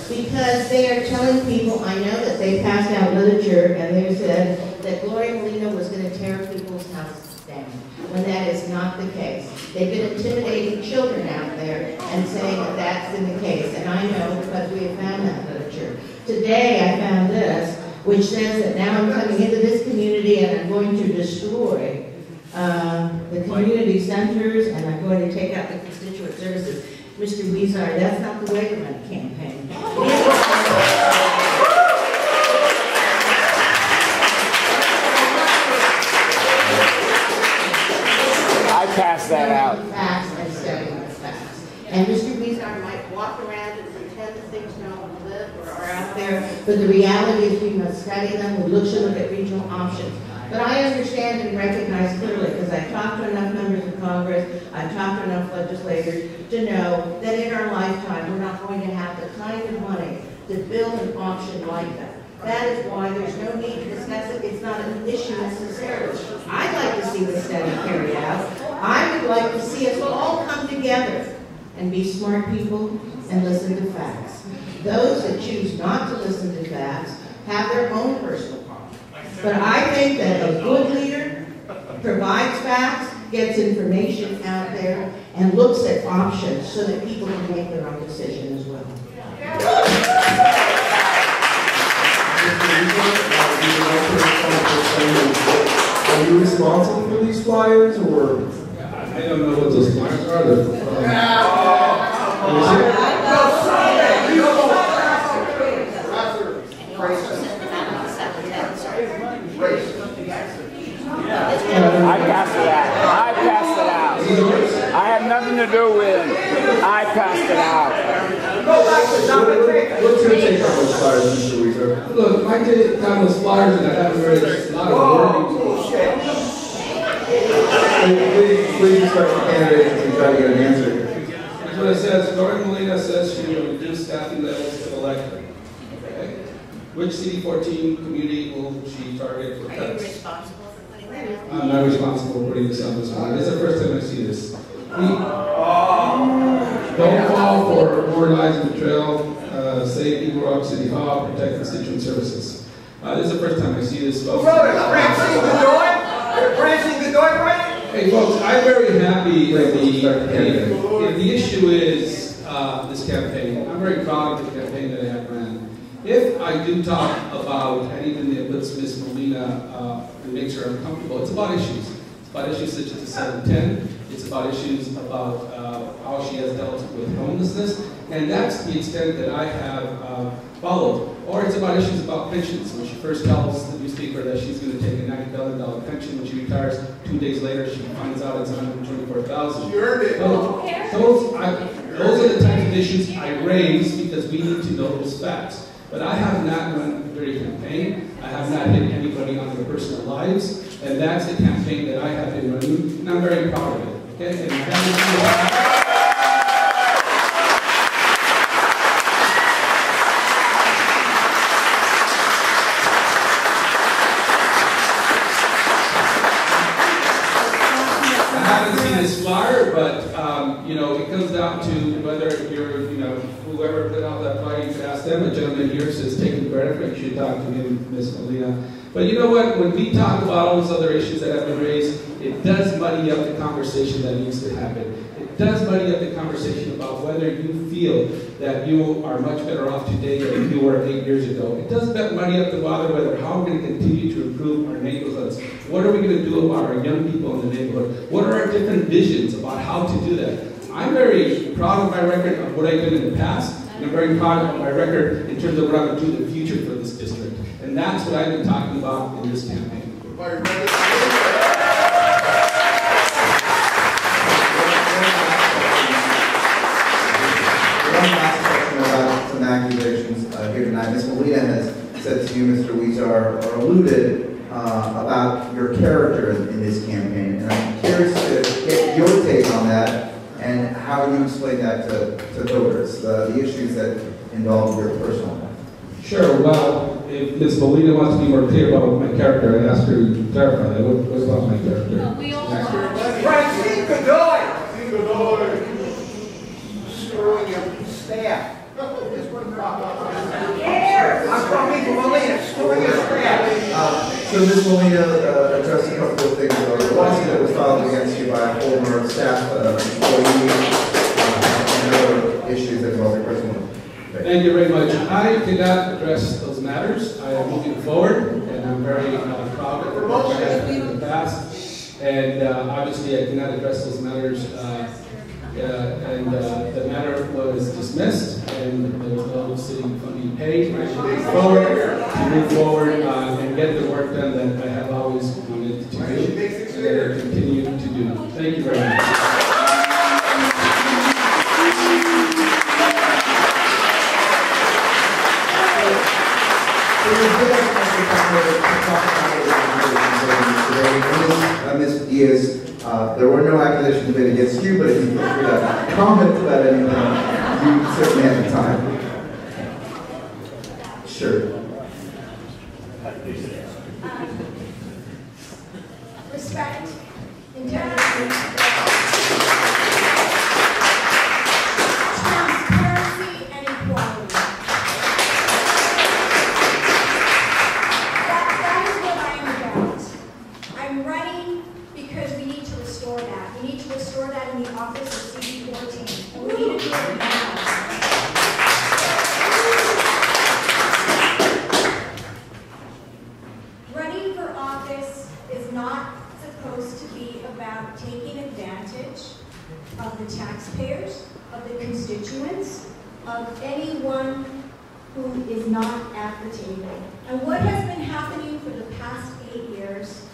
because they are telling people, I know that they passed out literature and they said that Gloria Molina was going to tear people's houses down, when that is not the case. They've been intimidating children out there and saying that that's been the case, and I know because we have found that literature. Today I found this, which says that now I'm coming into this community and I'm going to destroy the community centers and I'm going to take out the constituent services. Mr. Huizar, that's not the way to run a campaign. I passed that out. Facts and studying the facts. And Mr. Huizar might walk around and pretend that things don't live or are out there, but the reality is we must study them. We should look at regional options. But I understand and recognize clearly, because I've talked to enough members of Congress, I've talked to enough legislators to know that in our lifetime, we're not going to have the kind of money to build an option like that. That is why there's no need to discuss it. It's not an issue necessarily. I'd like to see the study carried out. I would like to see us all come together and be smart people and listen to facts. Those that choose not to listen to facts have their own personal problems. But I think that a good leader provides facts, gets information out there, and looks at options so that people can make their own decision as well. Are you responsible for these flyers, or? I don't know what those flyers are. I passed it out. I passed it out. I have nothing to do with it. I passed it out. What's your take on those flyers, Mr. Huizar? Look, my take on those flyers, and I haven't read a lot of wording. Please respect the candidates and try to get an answer. Here's what it says. Gloria Molina says she will reduce staffing levels to elect her. Okay? Which CD14 community will she target for Are you cuts? responsible for putting that in? I'm not responsible for putting this on this one. This is the first time I see this. Don't fall for more lies in the trail. Save Eagle Rock City Hall. Protect constituent services. This is the first time I see this. Folks. Hey folks, I'm very happy that the issue is this campaign. I'm very proud of the campaign that I have ran. If I do talk about anything that puts Ms. Molina and makes her uncomfortable, it's about issues. It's about issues such as the 710. It's about issues about how she has dealt with homelessness. And that's the extent that I have followed. Or it's about issues about pensions. When she first tells the newspaper that she's going to take a $90,000 pension, when she retires, 2 days later she finds out it's $124,000. You earned it. Those are the types of issues I raise because we need to know those facts. But I have not run a dirty campaign. I have not hit anybody on their personal lives. And that's the campaign that I have been running, and I'm very proud of it. Okay? And I haven't seen this flyer, but you know, it comes down to whether you're, you know, whoever put out that flyer you could ask them. A gentleman here says taking credit for it. You should talk to him, Ms. Molina. But you know what? When we talk about all those other issues that have been raised, it does muddy up the conversation that needs to happen. It does muddy up the conversation about whether you feel that you are much better off today than you were 8 years ago. It does muddy up the bother whether how we're going to continue to improve our neighborhoods. What are we going to do about our young people in the neighborhood? What are our different visions about how to do that? I'm very proud of my record of what I did in the past, and I'm very proud of my record in terms of what I'm going to do in the future for this district. And that's what I've been talking about in this campaign. One last question about some accusations here tonight. Ms. Molina has said to you, Mr. Huizar, or alluded about your character in this campaign. And I'm curious to get your take on that and how you explain that to voters, the issues that involve your personal life. Sure. Well, if Ms. Molina wants to be more clear about my character, I ask her to clarify that. What about my character? No, we all want. Francine Godoy! Screwing your staff. I'm from Molina, screwing your staff. So Ms. Molina addressed a couple of things. A lawsuit that was filed against you by a former staff employee and other issues that involve your personal life. Thank you very much. I did not address those matters. I am moving forward, and I'm very proud of the work I have done in the past. And obviously, I did not address those matters. The matter was dismissed, and there was no city funding paid. I should move forward and get the work done that I have always wanted to do, and that I continue to do. Thank you very much. Ms. Diaz, there were no accusations made against you, but if you feel free to comment about anything, you certainly have the time. Sure. Respect, integrity, transparency, and equality. That is what I am about. I'm running because we need to restore that. We need to restore that in the office of CD14. And we need to do it now. Running for office is not supposed to be about taking advantage of the taxpayers, of the constituents, of anyone who is not at the table. And what has been happening for the past 8 years,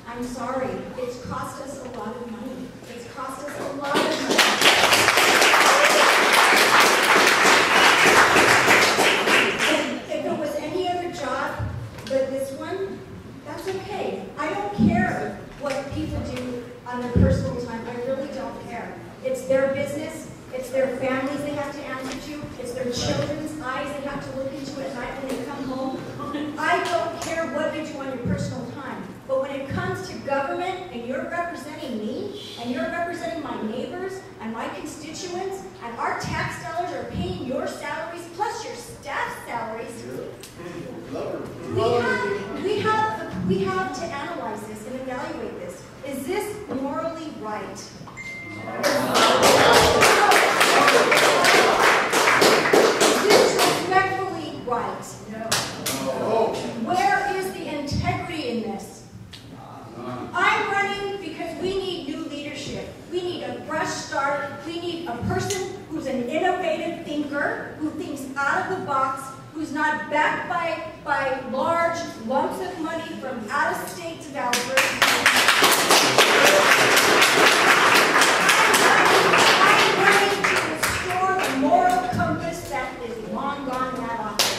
I'm sorry, it's cost us a lot of money. It's cost us a lot of money. If it was any other job but this one, that's okay. I don't care what people do on their personal time. I really don't care. It's their business. It's their families they have to answer to. It's their children's eyes they have to look into at night when they come home. I don't care what you do on your personal time. But when it comes to government and you're representing me and you're representing my neighbors and my constituents and our tax dollars are paying your salaries plus your staff salaries, we have to analyze this and evaluate this. Is this morally right? Is this respectfully right? No. Where is the integrity in this? I'm running because we need new leadership. We need a fresh start. We need a person who's an innovative thinker, who thinks out of the box, who's not backed by large lumps of money from out-of-state developers. I'm running to restore the moral compass that is long gone in that office.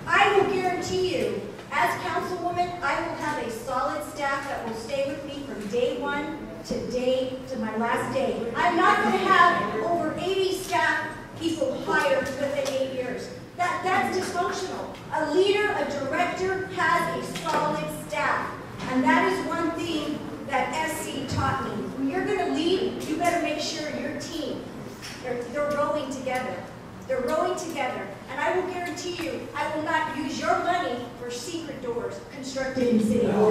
I will guarantee you, as councilwoman, I will have a solid staff that will stay with me from day one to my last day. I'm not going to have over 80 staff people hired within 8 years. That's dysfunctional. A leader, a director has a solid staff. And that is one thing that SC taught me. When you're going to lead They're rowing together, and I will guarantee you, I will not use your money for secret doors constructed in City Hall.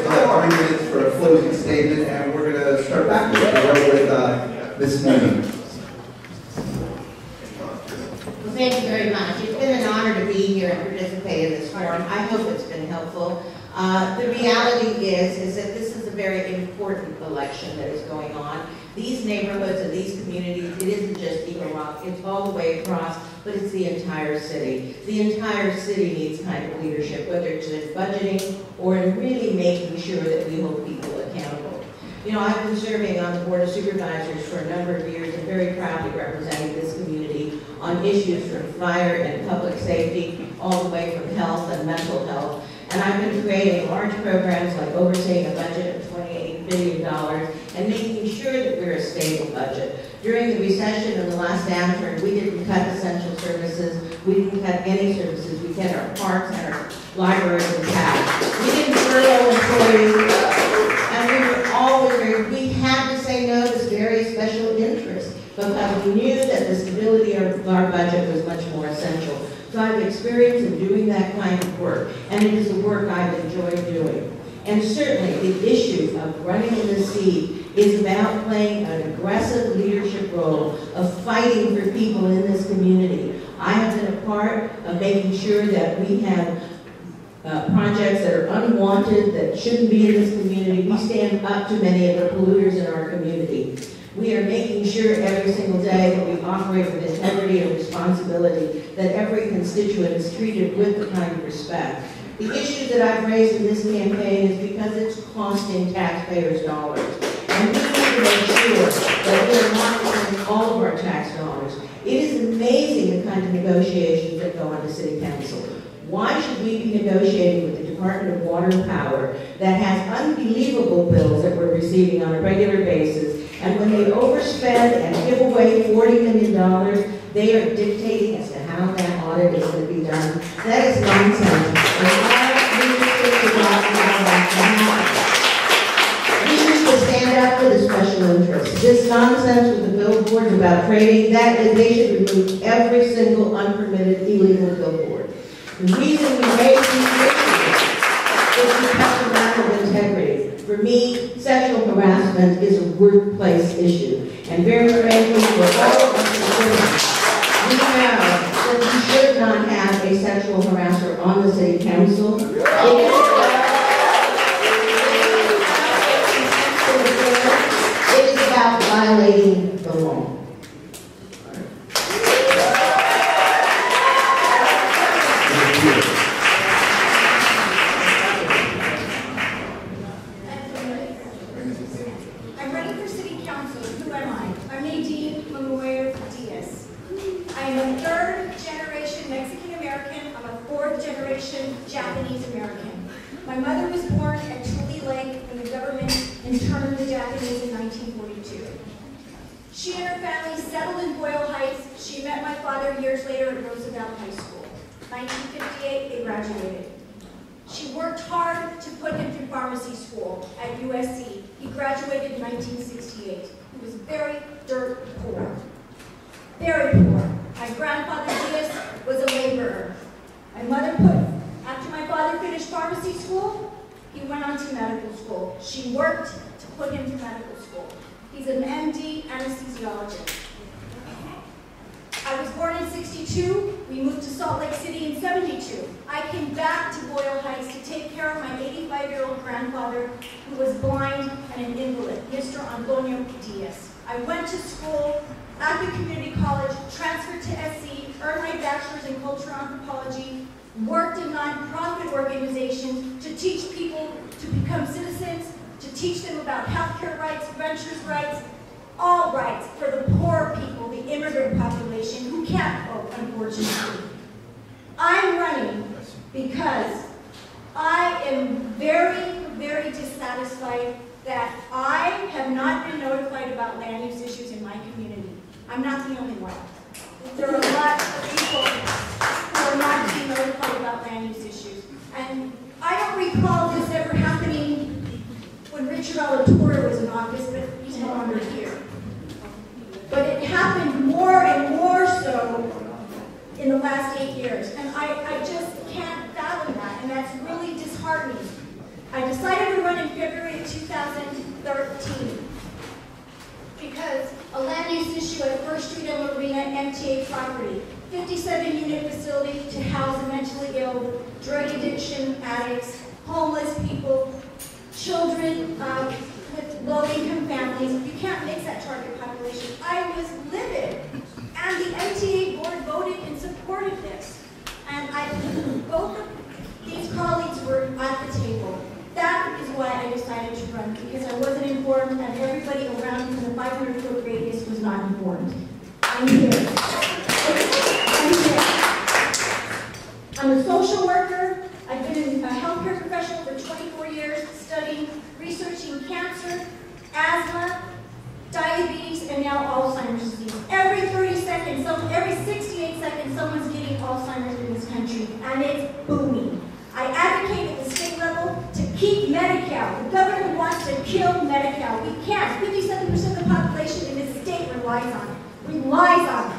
Arguments for a closing statement, and we're going to start back with Ms. Mooney. Well, thank you very much. It's been an honor to be here and participate in this forum. I hope it's been helpful. The reality is that this is a very important election that is going on. These neighborhoods and these communities, it isn't just Eagle Rock, it's all the way across, but it's the entire city. The entire city needs kind of leadership, whether it's in budgeting or in really making sure that we hold people accountable. You know, I've been serving on the Board of Supervisors for a number of years and very proudly representing this community on issues from fire and public safety, all the way from health and mental health. And I've been creating large programs like overseeing a budget of $28 billion and making sure that we're a stable budget. During the recession and the last downturn, we didn't cut essential services. We didn't cut any services. We kept our parks and our libraries intact. We didn't furlough employees. And we were always we had to say no to very special interests because we knew that the stability of our budget was much more essential. So I've experienced in doing that kind of work, and it is the work I've enjoyed doing. And certainly the issue of running in the seat is about playing an aggressive leadership role of fighting for people in this community. I have been a part of making sure that we have projects that are unwanted, that shouldn't be in this community. We stand up to many of the polluters in our community. We are making sure every single day that we operate with integrity and responsibility, that every constituent is treated with the kind of respect. The issue that I've raised in this campaign is because it's costing taxpayers dollars. And we need to make sure that we are not spending all of our tax dollars. It is amazing the kind of negotiations that go on to City Council. Why should we be negotiating with the Department of Water and Power that has unbelievable bills that we're receiving on a regular basis, and when they overspend and give away $40 million, they are dictating as to how that audit is going to be done? That is nonsense. We need to stand up for the special interests. This nonsense with the billboards about trading, they should remove every single unpermitted illegal billboard. The reason we raise these issues is because of lack of integrity. For me, sexual harassment is a workplace issue. And very frankly, for all of us concerned, we know that we should not have a sexual harasser on the City Council. It is about violating the law. I'm running for City Council. Who am I? I'm Nadine Memoria Diaz. I am a third-generation Mexican-American. I'm a fourth-generation Japanese-American. My mother was born at Tule Lake when the government interned the Japanese in 1942. She and her family settled in Boyle Heights. She met my father years later at Roosevelt High School. 1958, they graduated. She worked hard to put him through pharmacy school at USC. He graduated in 1968. He was very dirt poor. Very poor. My grandfather Diaz was a laborer. After my father finished pharmacy school, he went on to medical school. She worked to put him through medical school. He's an MD anesthesiologist. I was born in 62. We moved to Salt Lake City in 72. I came back to Boyle Heights to take care of my 85-year-old grandfather who was blind and an invalid, Mr. Antonio Diaz. I went to school at the community college, transferred to SC, earned my bachelor's in cultural anthropology, worked in nonprofit organizations to teach people to become citizens, to teach them about healthcare rights, renters' rights, all rights for the poor people, the immigrant population who can't vote, unfortunately. I'm running because I am very, very dissatisfied that I have not been notified about land use issues in my community. I'm not the only one. There are a lot of people who are not being notified about land use issues. And I don't recall this ever for me. I decided to run in February of 2013 because a land use issue at First Street and Marina MTA property, 57-unit facility to house the mentally ill, drug addiction addicts, homeless people, children with low-income families. You can't mix that target population. I was livid, and the MTA board voted in support of this. And both of these colleagues were at the table. That is why I decided to run, because I wasn't informed, and everybody around me in the 500-foot radius was not informed. I'm here. I'm here. I'm a social worker. I've been a healthcare professional for 24 years, studying, researching cancer, asthma, diabetes, and now Alzheimer's disease. Every 30 seconds, every 68 seconds, someone's getting Alzheimer's in this country, and it's booming. I advocate at the state level to keep Medi-Cal. The government wants to kill Medi-Cal. We can't. 57% of the population in this state relies on it. Relies on it.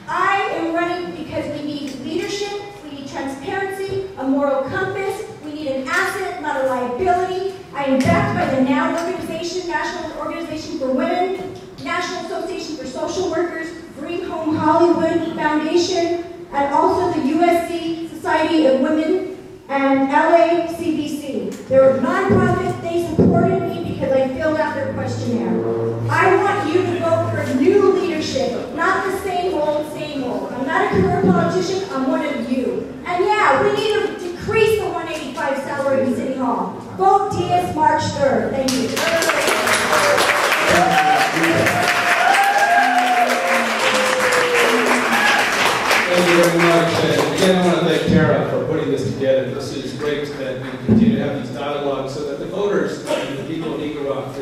I am running because we need leadership, we need transparency, a moral compass, we need an asset, not a liability. I am backed by the NOW organization, National Organization for Women, National Association for Social Workers, Bring Home Hollywood Foundation, and also the USC Society of Women, and LACBC. They're nonprofits, they supported me because I filled out their questionnaire. I want you to vote for new leadership, not the same old, same old. I'm not a career politician, I'm one of you. And yeah, we need to decrease the 185 salary in City Hall. Vote DS March 3rd. Thank you. Thank you very much. And again, I want to thank Tara for putting this together. This is great that we continue to have these dialogues so that the voters and the people of Eagle Rock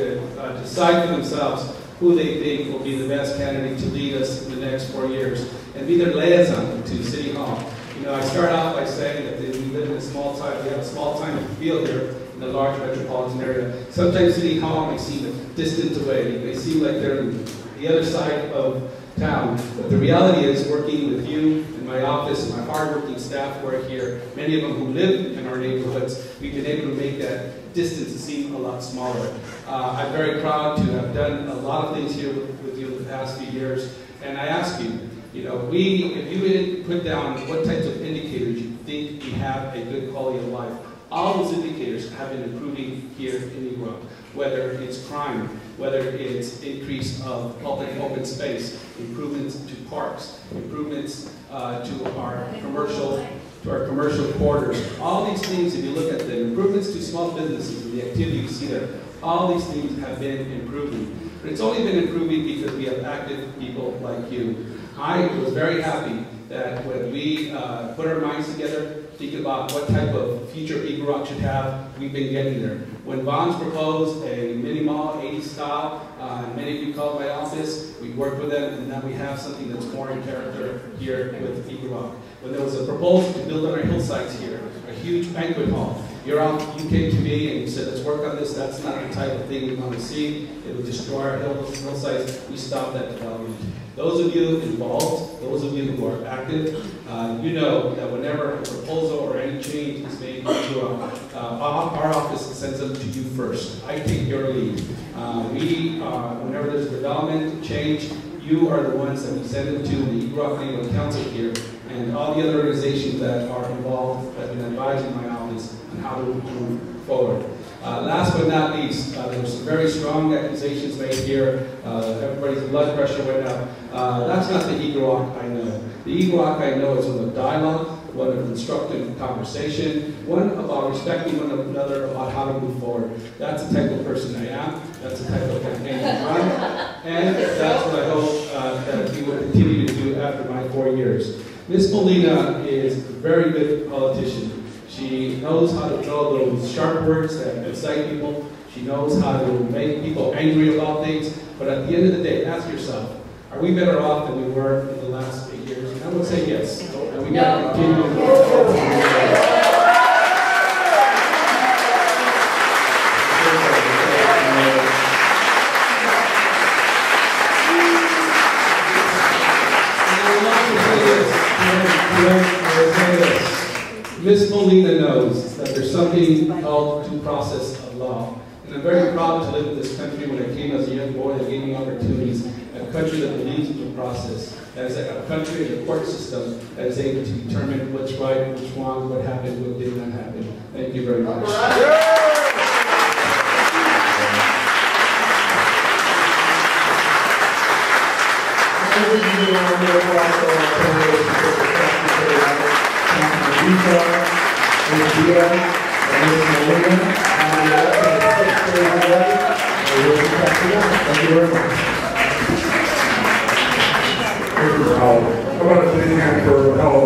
decide for themselves who they think will be the best candidate to lead us in the next 4 years and be their liaison to City Hall. You know, I start off by saying that we live in a small time, we have a small time to feel here in a large metropolitan area. Sometimes City Hall may seem distant away. It may seem like they're on the other side of town. But the reality is, working with you in my office and my hardworking staff who are here, many of them who live in our neighborhoods, we've been able to make that distance seem a lot smaller. I'm very proud to have done a lot of things here with you in the past few years. And I ask you, you know, if you had put down what types of indicators you think we have a good quality of life, all those indicators have been improving here in Eagle Rock, whether it's crime, whether it's increase of public open space, improvements to parks, improvements to our commercial quarters. All these things, if you look at the improvements to small businesses and the activity you see there, all these things have been improving. But it's only been improving because we have active people like you. I was very happy that when we put our minds together, thinking about what type of future Eagle Rock should have, we've been getting there. When Vons proposed a mini mall, 80s style, many of you called my office, we worked with them, and now we have something that's more in character here with Eagle Rock. When there was a proposal to build on our hillsides here, a huge banquet hall, you came to me and you said, let's work on this. That's not the type of thing we want to see. It would destroy our hillsides. We stopped that development. Those of you involved, those of you who are active, you know that whenever a proposal or any change is made to our office sends them to you first. I take your lead. Whenever there's development, change, you are the ones that we send them to the Eagle Rock Neighborhood Council here, and all the other organizations that are involved have been advising my office on how to move forward. Last but not least, there were some very strong accusations made here. Everybody's blood pressure went up. That's not the Eagle Rock I know. The Eagle Rock I know is one of dialogue, one of constructive conversation, one about respecting one another about how to move forward. That's the type of person I am. That's the type of campaign I run. And that's what I hope that we will continue to do after my 4 years. Ms. Molina is a very good politician. She knows how to throw those sharp words that excite people. She knows how to make people angry about things. But at the end of the day, ask yourself, are we better off than we were in the last 8 years? And I would say yes. And we got to continue to move forward. Ms. Molina knows that but there's something called due process of law. And I'm very proud to live in this country. When I came as a young boy, they gave me opportunities. A country that believes in due process. As a country and a court system that is able to determine what's right, what's wrong, what happened, what did not happen. Thank you very much. I want to put in hand for Howell